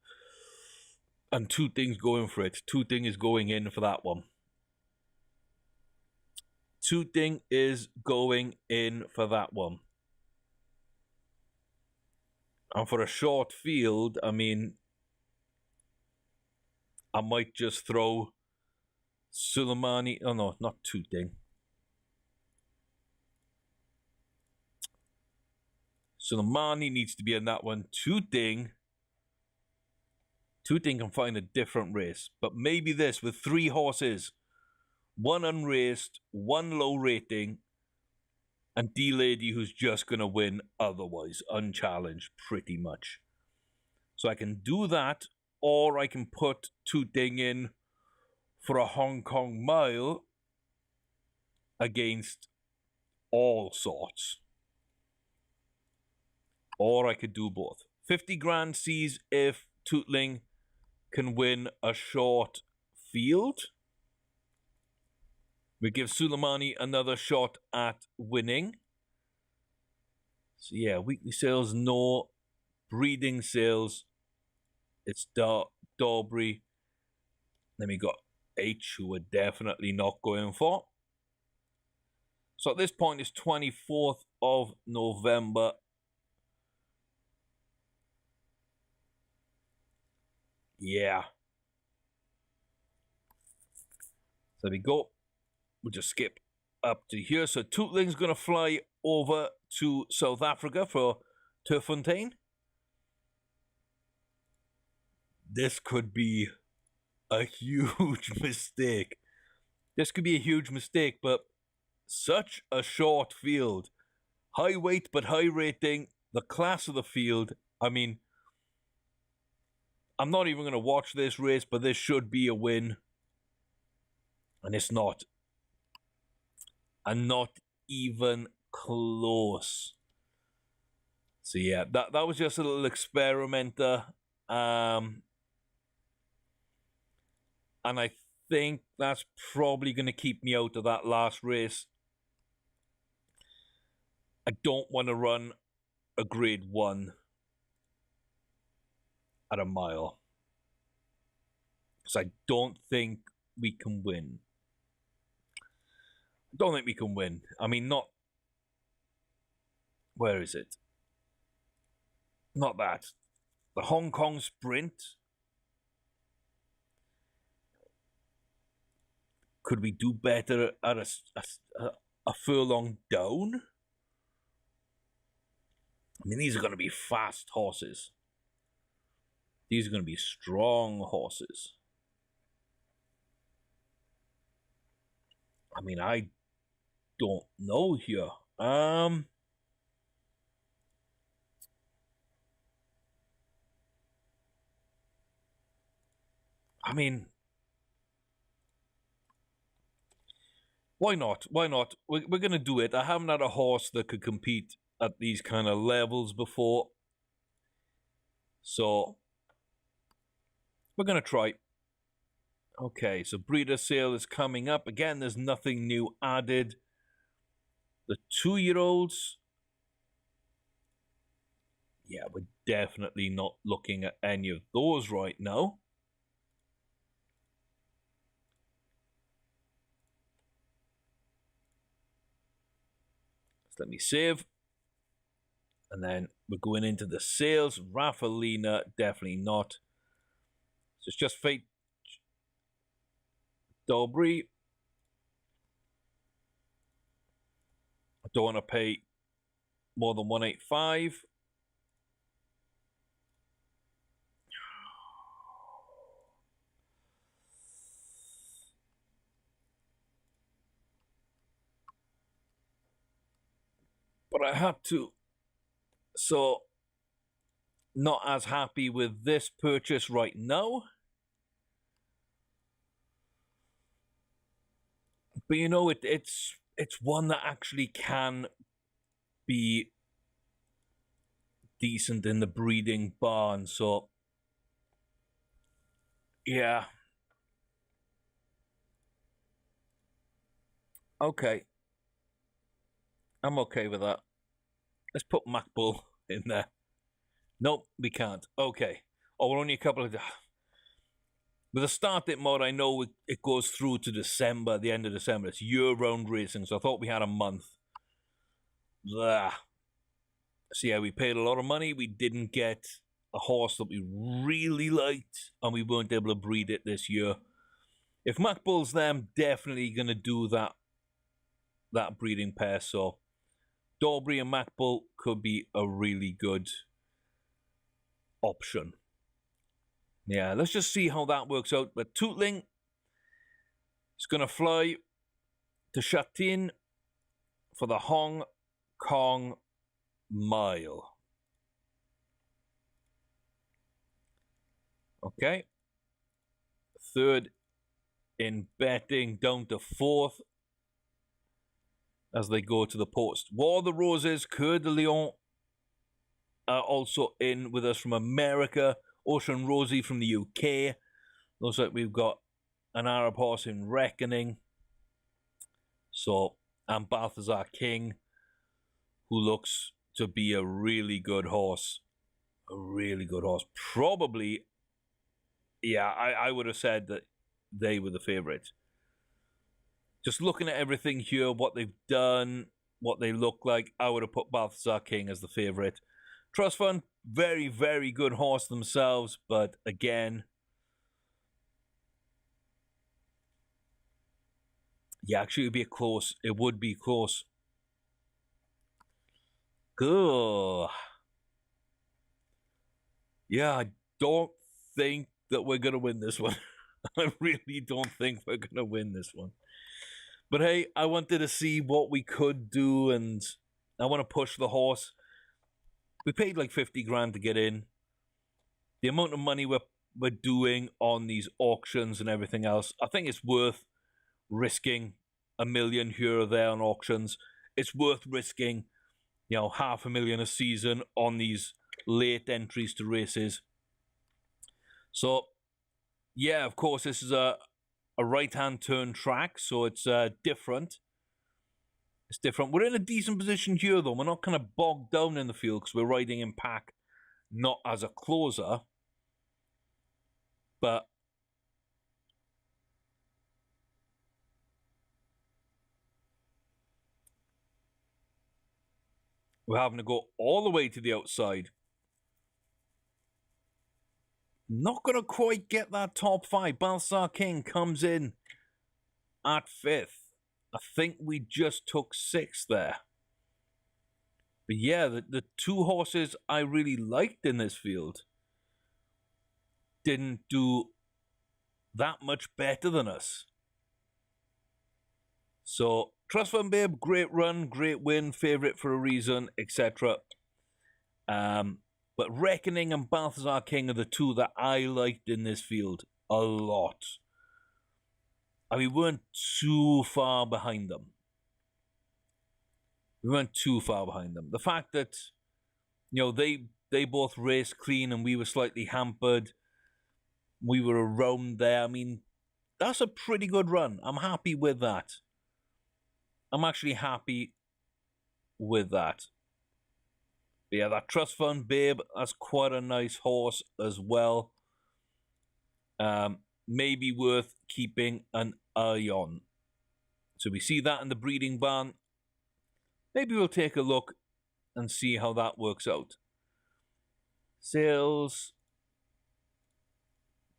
And Tooting going for it. Tooting is going in for that one. Tooting is going in for that one. And for a short field, I mean, I might just throw Suleimani. Oh no, not Tooting. Suleimani needs to be in that one. Tooting can find a different race. But maybe this with 3 horses. 1 unraced, 1 low rating, and D-Lady who's just going to win otherwise, unchallenged, pretty much. So I can do that, or I can put Tooting in for a Hong Kong mile against all sorts. Or I could do both. 50 grand sees if Tootling can win a short field. We give Suleimani another shot at winning. So yeah, weekly sales, no. Breeding sales, it's Darbury. Then we got H, who we're definitely not going for. So at this point, it's 24th of November. Yeah. So there we go. We'll just skip up to here. So Tootling's going to fly over to South Africa for Turffontein. This could be a huge mistake. This could be a huge mistake, but such a short field. High weight but high rating. The class of the field. I mean, I'm not even going to watch this race, but this should be a win. And it's not. And not even close. So yeah, that was just a little experimenter. And I think that's probably going to keep me out of that last race. I don't want to run a grade 1 at a mile. Because I don't think we can win. I don't think we can win. I mean, not... Where is it? Not that. The Hong Kong Sprint. Could we do better at a furlong down? I mean, these are going to be fast horses. These are going to be strong horses. I mean, I don't know here. I mean, why not? Why not? We're going to do it. I haven't had a horse that could compete at these kind of levels before. So we're going to try. Okay, so breeder sale is coming up. Again, there's nothing new added. The 2-year-olds, yeah, we're definitely not looking at any of those right now. So let me save. And then we're going into the sales. Raffalina, definitely not. So it's just Fate Dobry. I don't want to pay more than 185. But I had to. So, not as happy with this purchase right now. But you know, it's one that actually can be decent in the breeding barn. So, yeah. Okay. I'm okay with that. Let's put MacBull in there. Nope, we can't. Okay. Oh, we're only a couple of... With a start date mod, I know it goes through to December, the end of December. It's year-round racing, so I thought we had a month. Blah. So yeah, we paid a lot of money. We didn't get a horse that we really liked, and we weren't able to breed it this year. If MacBull's there, I'm definitely going to do that breeding pair. So Dobry and MacBull could be a really good option. Yeah, let's just see how that works out. But Tootling is going to fly to Shatin for the Hong Kong Mile. Okay. Third in betting, down to fourth as they go to the post. War of the Roses, Coeur de Lion are also in with us from America. Ocean Rosie from the UK. Looks like we've got an Arab horse in Reckoning. So, and Balthazar King, who looks to be a really good horse. A really good horse. Probably, yeah, I would have said that they were the favourites. Just looking at everything here, what they've done, what they look like, I would have put Balthazar King as the favourite. Trust Fund, very, very good horse themselves, but again, yeah, actually, it'd be close. It would be close. Good. Yeah, I don't think that we're going to win this one. I really don't think we're going to win this one. But hey, I wanted to see what we could do, and I want to push the horse. We paid like 50 grand to get in. The amount of money we're doing on these auctions and everything else, I think it's worth risking $1 million here or there on auctions. It's worth risking, you know, $500,000 a season on these late entries to races. So, yeah, of course, this is a right-hand turn track, so it's different. It's different. We're in a decent position here, though. We're not kind of bogged down in the field because we're riding in pack, not as a closer. But we're having to go all the way to the outside. Not going to quite get that top 5. Balthazar King comes in at 5th. I think we just took 6th there. But yeah, the 2 horses I really liked in this field didn't do that much better than us. So, Trust Fund Babe, great run, great win, favourite for a reason, etc. But Reckoning and Balthazar King are the 2 that I liked in this field a lot. And we weren't too far behind them. We weren't too far behind them. The fact that, you know, they both raced clean and we were slightly hampered. We were around there. I mean, that's a pretty good run. I'm happy with that. I'm actually happy with that. But yeah, that Trust Fund Babe, that's quite a nice horse as well. Maybe worth keeping an eye on. So we see that in the breeding barn. Maybe we'll take a look and see how that works out. Sales.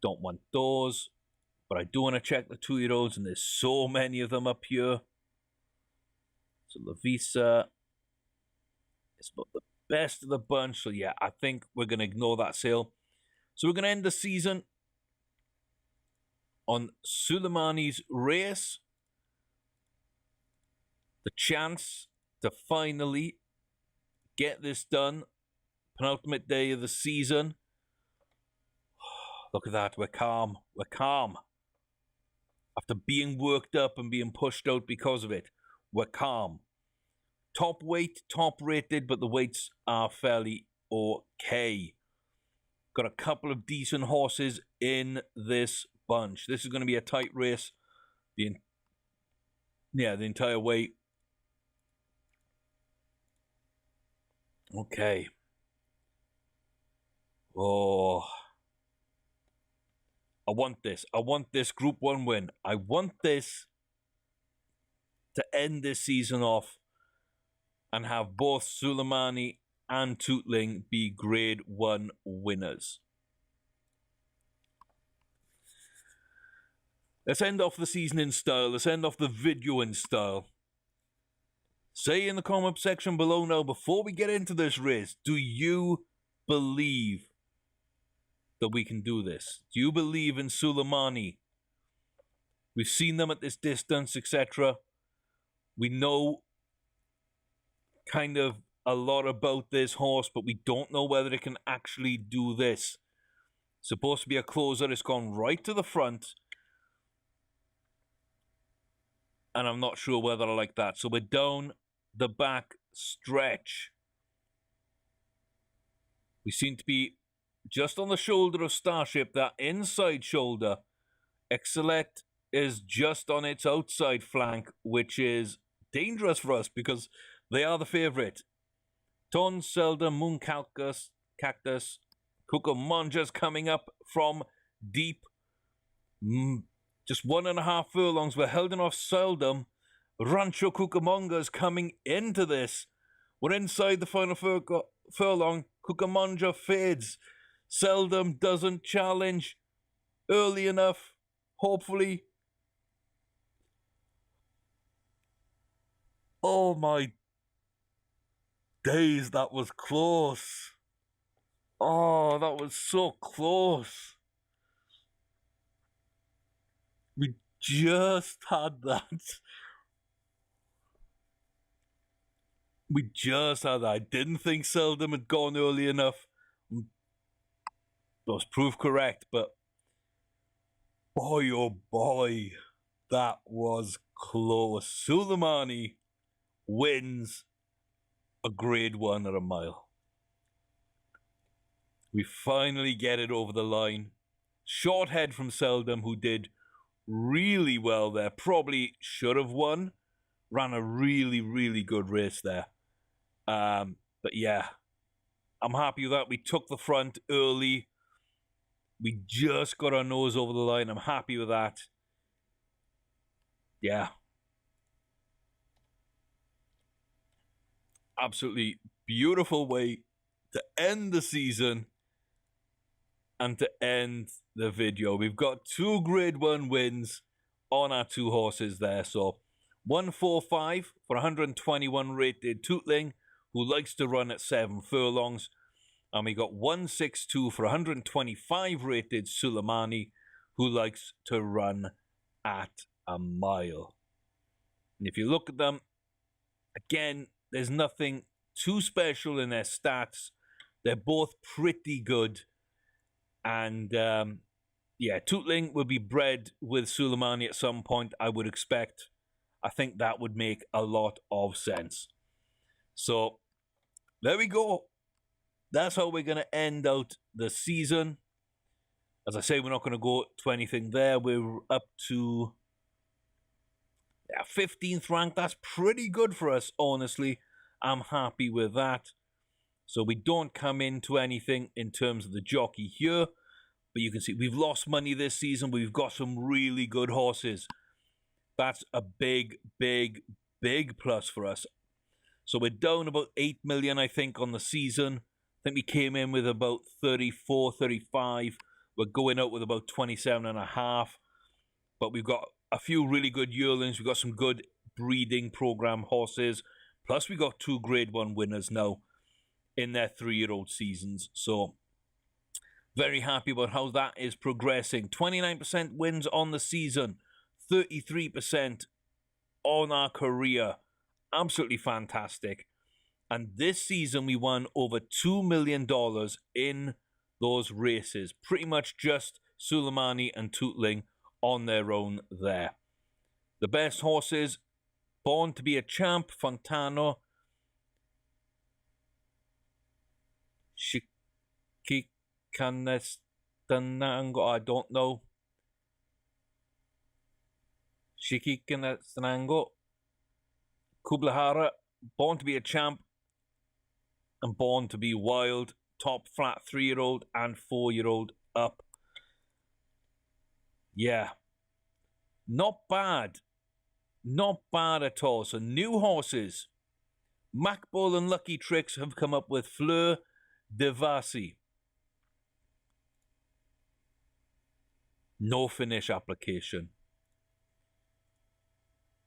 Don't want those. But I do want to check the 2-year-olds, and there's so many of them up here. So Lavisa is about the best of the bunch. So yeah, I think we're going to ignore that sale. So we're going to end the season on Suleimani's race. The chance to finally get this done. Penultimate day of the season. Look at that. We're calm. We're calm. After being worked up and being pushed out because of it, we're calm. Top weight, top rated, but the weights are fairly okay. Got a couple of decent horses in this bunch. This is going to be a tight race the entire way. Okay. Oh, I want this. I want this Group 1 win. I want this to end this season off and have both Suleimani and Tootling be Grade 1 winners. Let's end off the season in style. Let's end off the video in style. Say in the comment section below now, before we get into this race, do you believe that we can do this? Do you believe in Suleimani? We've seen them at this distance, etc. We know kind of a lot about this horse, but we don't know whether it can actually do this. It's supposed to be a closer. It's gone right to the front. And I'm not sure whether I like that. So we're down the back stretch. We seem to be just on the shoulder of Starship, that inside shoulder. Excellet is just on its outside flank, which is dangerous for us because they are the favourite. Ton, Seldom, Moon Cactus, Cucamonga's coming up from deep. Just 1.5 furlongs. We're holding off Seldom. Rancho Cucamonga's coming into this. We're inside the final furlong. Cucamonga fades. Seldom doesn't challenge early enough, hopefully. Oh my days, that was close. Oh, that was so close. We just had that. We just had that. I didn't think Seldom had gone early enough. That was proved correct, but boy, oh boy, that was close. Suleimani wins a Grade 1 at a mile. We finally get it over the line. Short head from Seldom, who did really well there. Probably should have won. Ran a really, really good race there. But yeah, I'm happy with that. We took the front early. We just got our nose over the line. I'm happy with that. Yeah. Absolutely beautiful way to end the season and to end the video. We've got 2 Grade 1 wins on our 2 horses there. So 145 for 121 rated Tootling, who likes to run at 7 furlongs. And we got 162 for 125 rated Suleimani, who likes to run at a mile. And if you look at them, again, there's nothing too special in their stats. They're both pretty good. And yeah, Tootling will be bred with Suleimani at some point, I would expect. I think that would make a lot of sense. So there we go. That's how we're going to end out the season. As I say, we're not going to go to anything there. We're up to 15th rank. That's pretty good for us, honestly. I'm happy with that. So we don't come into anything in terms of the jockey here. But you can see we've lost money this season. We've got some really good horses. That's a big, big, big plus for us. So we're down about 8 million, I think, on the season. I think we came in with about 34, 35. We're going out with about 27.5. But we've got a few really good yearlings. We've got some good breeding program horses. Plus, we got 2 Grade 1 winners now in their 3-year-old seasons. So, very happy about how that is progressing. 29% wins on the season. 33% on our career. Absolutely fantastic. And this season, we won over $2 million in those races. Pretty much just Suleimani and Tootling on their own there. The best horses, Born to be a Champ, Fontano, Shikikanestanango, I don't know. Shikikanestanango, Kublahara, Born to be a Champ, and Born to be Wild, top flat 3-year-old and 4-year-old up. Yeah. Not bad. Not bad at all. So new horses. Macbull and Lucky Tricks have come up with Fleur de Vassy. No finish application.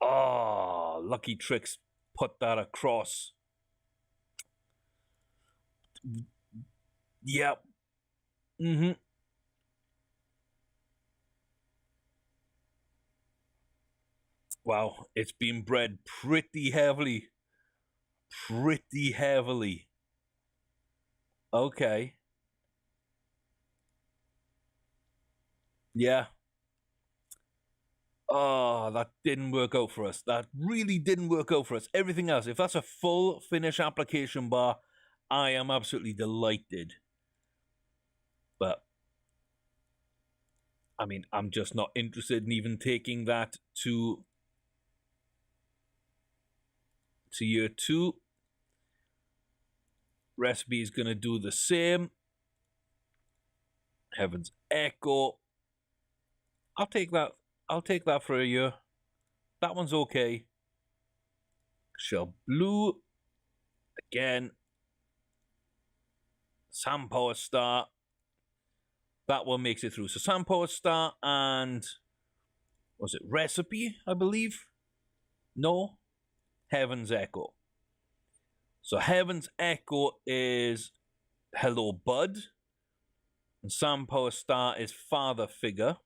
Oh, Lucky Tricks put that across. Yep. Wow, it's been bred pretty heavily. Pretty heavily. Okay. Yeah. Oh, that didn't work out for us. That really didn't work out for us. Everything else, if that's a full finish application bar, I am absolutely delighted. But, I mean, I'm just not interested in even taking that to year 2. Recipe is going to do the same. Heaven's Echo. I'll take that. I'll take that for a year. That one's okay. Shell Blue. Again. Sam Power Star. That one makes it through. So Sam Power Star and... was it Recipe, I believe? No? Heaven's Echo. So Heaven's Echo is Hello Bud. And Sam Power Star is Father Figure.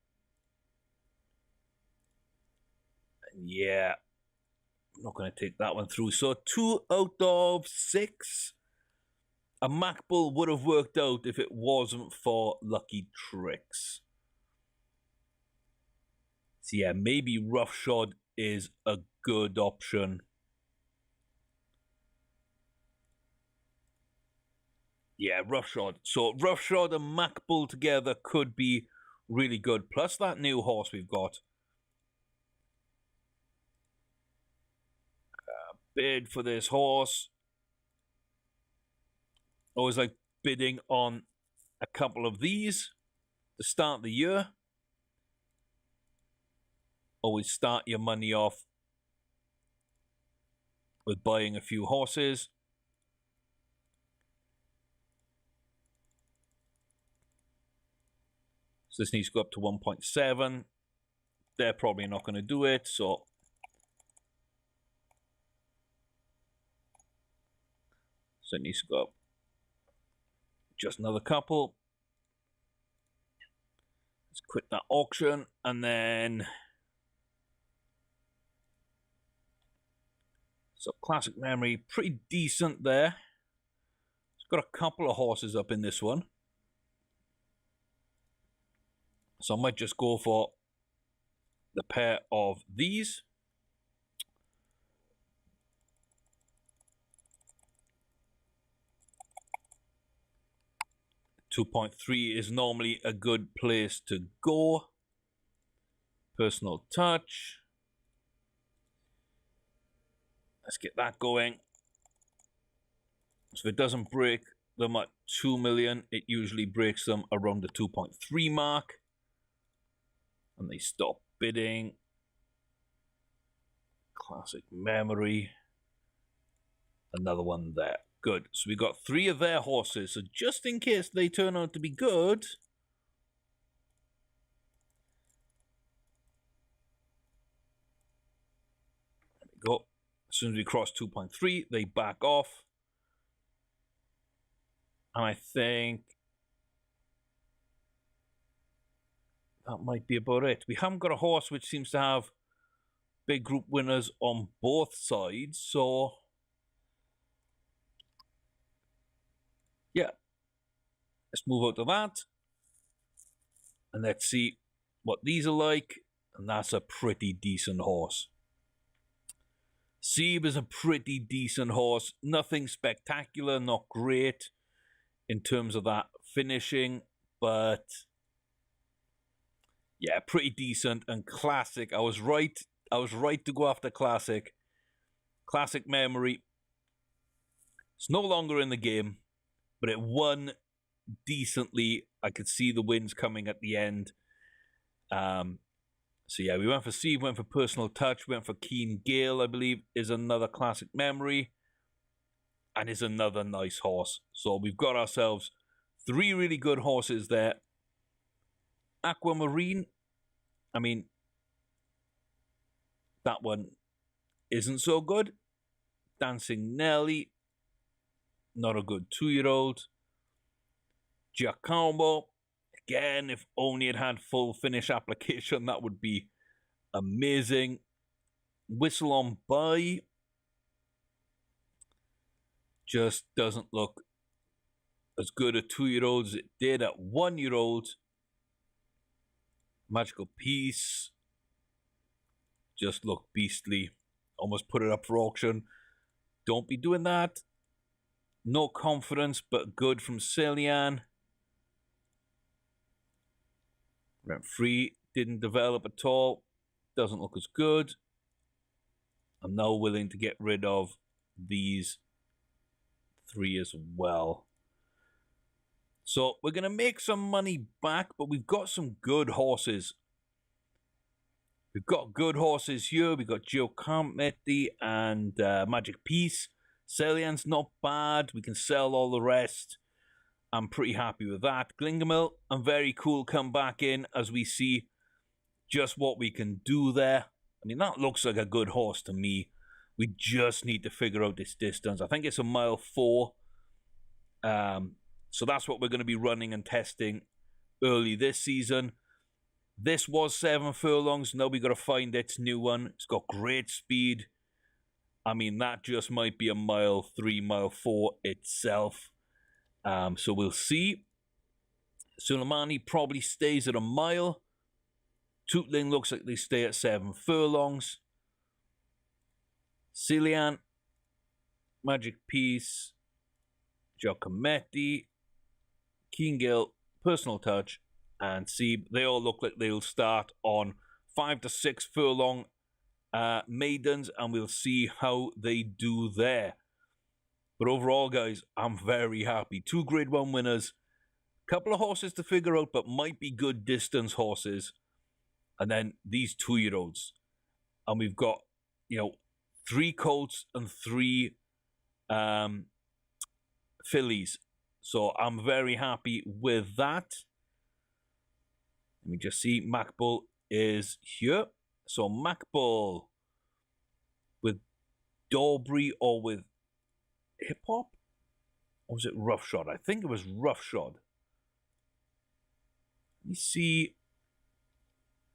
And yeah, I'm not going to take that one through. So 2 out of 6. A Macbull would have worked out if it wasn't for Lucky Tricks. So yeah, maybe Roughshod is a good option. Yeah, Roughshod. So Roughshod and Macbull together could be really good. Plus that new horse we've got. Bid for this horse. Always like bidding on a couple of these to start the year. Always start your money off with buying a few horses. So this needs to go up to 1.7. They're probably not going to do it, so it needs to go up just another couple. Let's quit that auction, and then so Classic Memory, pretty decent there. It's got a couple of horses up in this one. So I might just go for the pair of these. 2.3 is normally a good place to go. Personal touch. Let's get that going. So if it doesn't break them at 2 million, it usually breaks them around the 2.3 mark. And they stop bidding. Classic memory. Another one there. Good. So we got 3 of their horses. So just in case they turn out to be good, there we go. As soon as we cross 2.3, they back off. And I think that might be about it. We haven't got a horse which seems to have big group winners on both sides. So, yeah. Let's move out to that. And let's see what these are like. And that's a pretty decent horse. Sebe is a pretty decent horse. Nothing spectacular, not great in terms of that finishing, but yeah, pretty decent and classic. I was right to go after classic. Classic memory. It's no longer in the game, but it won decently. I could see the wins coming at the end. So yeah, we went for Sebe, went for personal touch, went for Keen Gale, I believe, is another classic memory. And is another nice horse. So we've got ourselves 3 really good horses there. Aquamarine, I mean, that one isn't so good. Dancing Nelly, not a good 2-year-old. Giacomo, again, if only it had full finish application, that would be amazing. Whistle on By just doesn't look as good a 2-year-old as it did at 1-year-old. Magical Piece just looked beastly. Almost put it up for auction. Don't be doing that. No confidence, but good from Celian. Rent Free didn't develop at all. Doesn't look as good. I'm now willing to get rid of these 3 as well. So we're going to make some money back, but we've got some good horses. We've got good horses here. We've got Giacometti and Magic Piece. Celian's not bad. We can sell all the rest. I'm pretty happy with that. Glingamil and Very Cool come back in as we see just what we can do there. I mean, that looks like a good horse to me. We just need to figure out this distance. I think it's a 1.4 miles. So that's what we're going to be running and testing early this season. This was 7 furlongs. Now we've got to find its new one. It's got great speed. I mean, that just might be a 1.3 miles, 1.4 miles itself. So we'll see. Suleimani probably stays at a mile. Tootling looks like they stay at 7 furlongs. Celian, Magic Piece, Giacometti, Keen-Gale, Personal Touch, and Sebe. They all look like they'll start on 5 to 6 furlong maidens, and we'll see how they do there. But overall, guys, I'm very happy. 2 Grade 1 winners. Couple of horses to figure out, but might be good distance horses. And then these 2-year-olds. And we've got, 3 colts and 3 fillies. So I'm very happy with that. Let me just see. Macbull is here. So Macbull with Daubrey or with Hip Hop? Or was it Roughshod? I think it was Roughshod. Let me see.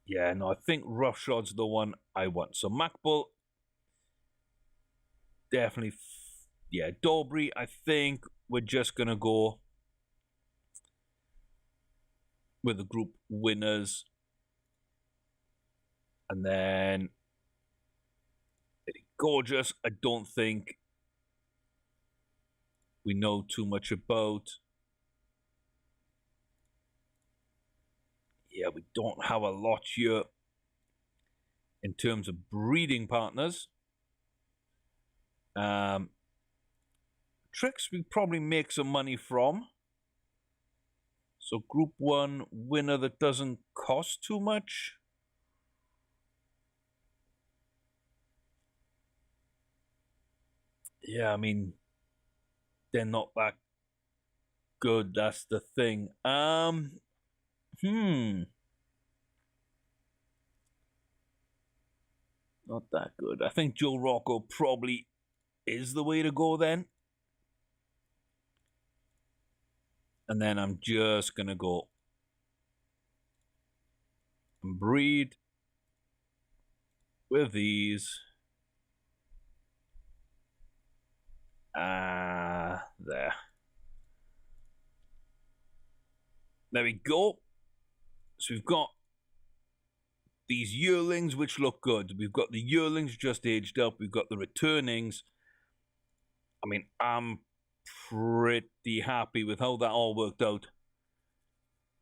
Yeah, no, I think Roughshod's the one I want. So Macbull. Definitely. Yeah, Daubrey, I think we're just going to go with the group winners. And then Gorgeous, I don't think we know too much about. yeah, we don't have a lot here in terms of breeding partners. Tricks we probably make some money from. So group 1 winner that doesn't cost too much. Yeah, I mean, they're not that good, that's the thing. Not that good. I think Joe Rocco probably is the way to go then. And then I'm just gonna go and breed with these. There. There we go. So we've got these yearlings which look good. We've got the yearlings just aged up. We've got the returnings. I mean, I'm pretty happy with how that all worked out.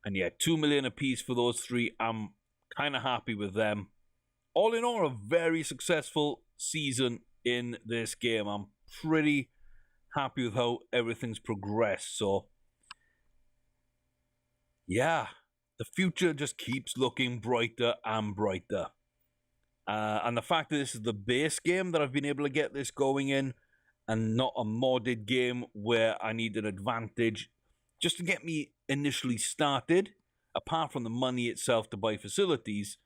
And yeah, 2 million apiece for those three. I'm kind of happy with them. All in all, a very successful season in this game. I'm pretty happy with how everything's progressed. So yeah, the future just keeps looking brighter and brighter. And the fact that this is the base game that I've been able to get this going in, and not a modded game where I need an advantage just to get me initially started, apart from the money itself to buy facilities,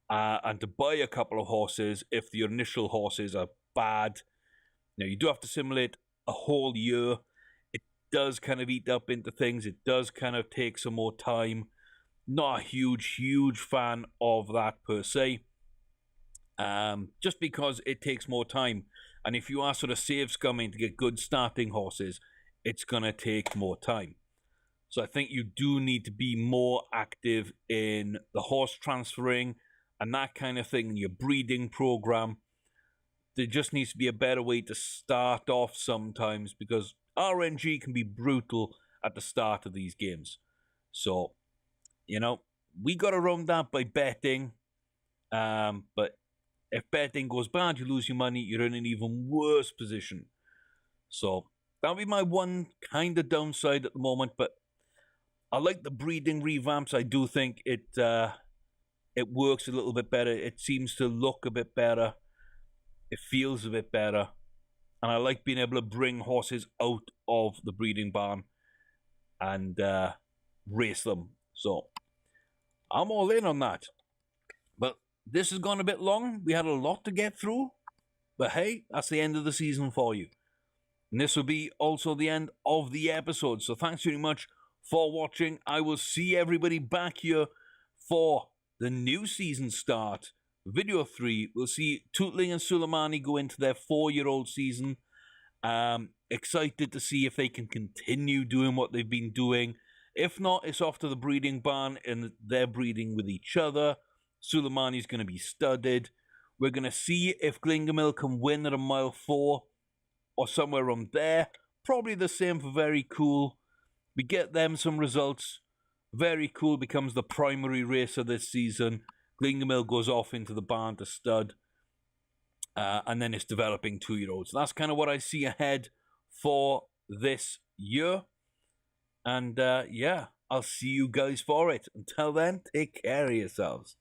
and to buy a couple of horses if the initial horses are bad. Now, you do have to simulate a whole year. It does kind of eat up into things. It does kind of take some more time. Not a huge fan of that per se. Just because it takes more time. And if you are sort of save scumming to get good starting horses, it's going to take more time. So I think you do need to be more active in the horse transferring and that kind of thing in your breeding program. There just needs to be a better way to start off sometimes, because RNG can be brutal at the start of these games. So, you know, we got around that by betting. But if betting goes bad, you lose your money, you're in an even worse position. So that'll be my one kind of downside at the moment. But I like the breeding revamps. I do think it works a little bit better. It seems to look a bit better. It feels a bit better. And I like being able to bring horses out of the breeding barn and race them. So I'm all in on that. But this has gone a bit long. We had a lot to get through. But hey, that's the end of the season for you. And this will be also the end of the episode. So thanks very much for watching. I will see everybody back here for the new season start. Video 3. We'll see Tootling and Suleimani go into their 4-year-old season. Excited to see if they can continue doing what they've been doing. If not, it's off to the breeding barn and they're breeding with each other. Suleimani's going to be studded. We're going to see if Glingamil can win at a mile 4 or somewhere around there. Probably the same for Very Cool. We get them some results. Very Cool becomes the primary racer this season. Glingamil goes off into the barn to stud. And then it's developing 2-year-olds. That's kind of what I see ahead for this year. And yeah, I'll see you guys for it. Until then, take care of yourselves.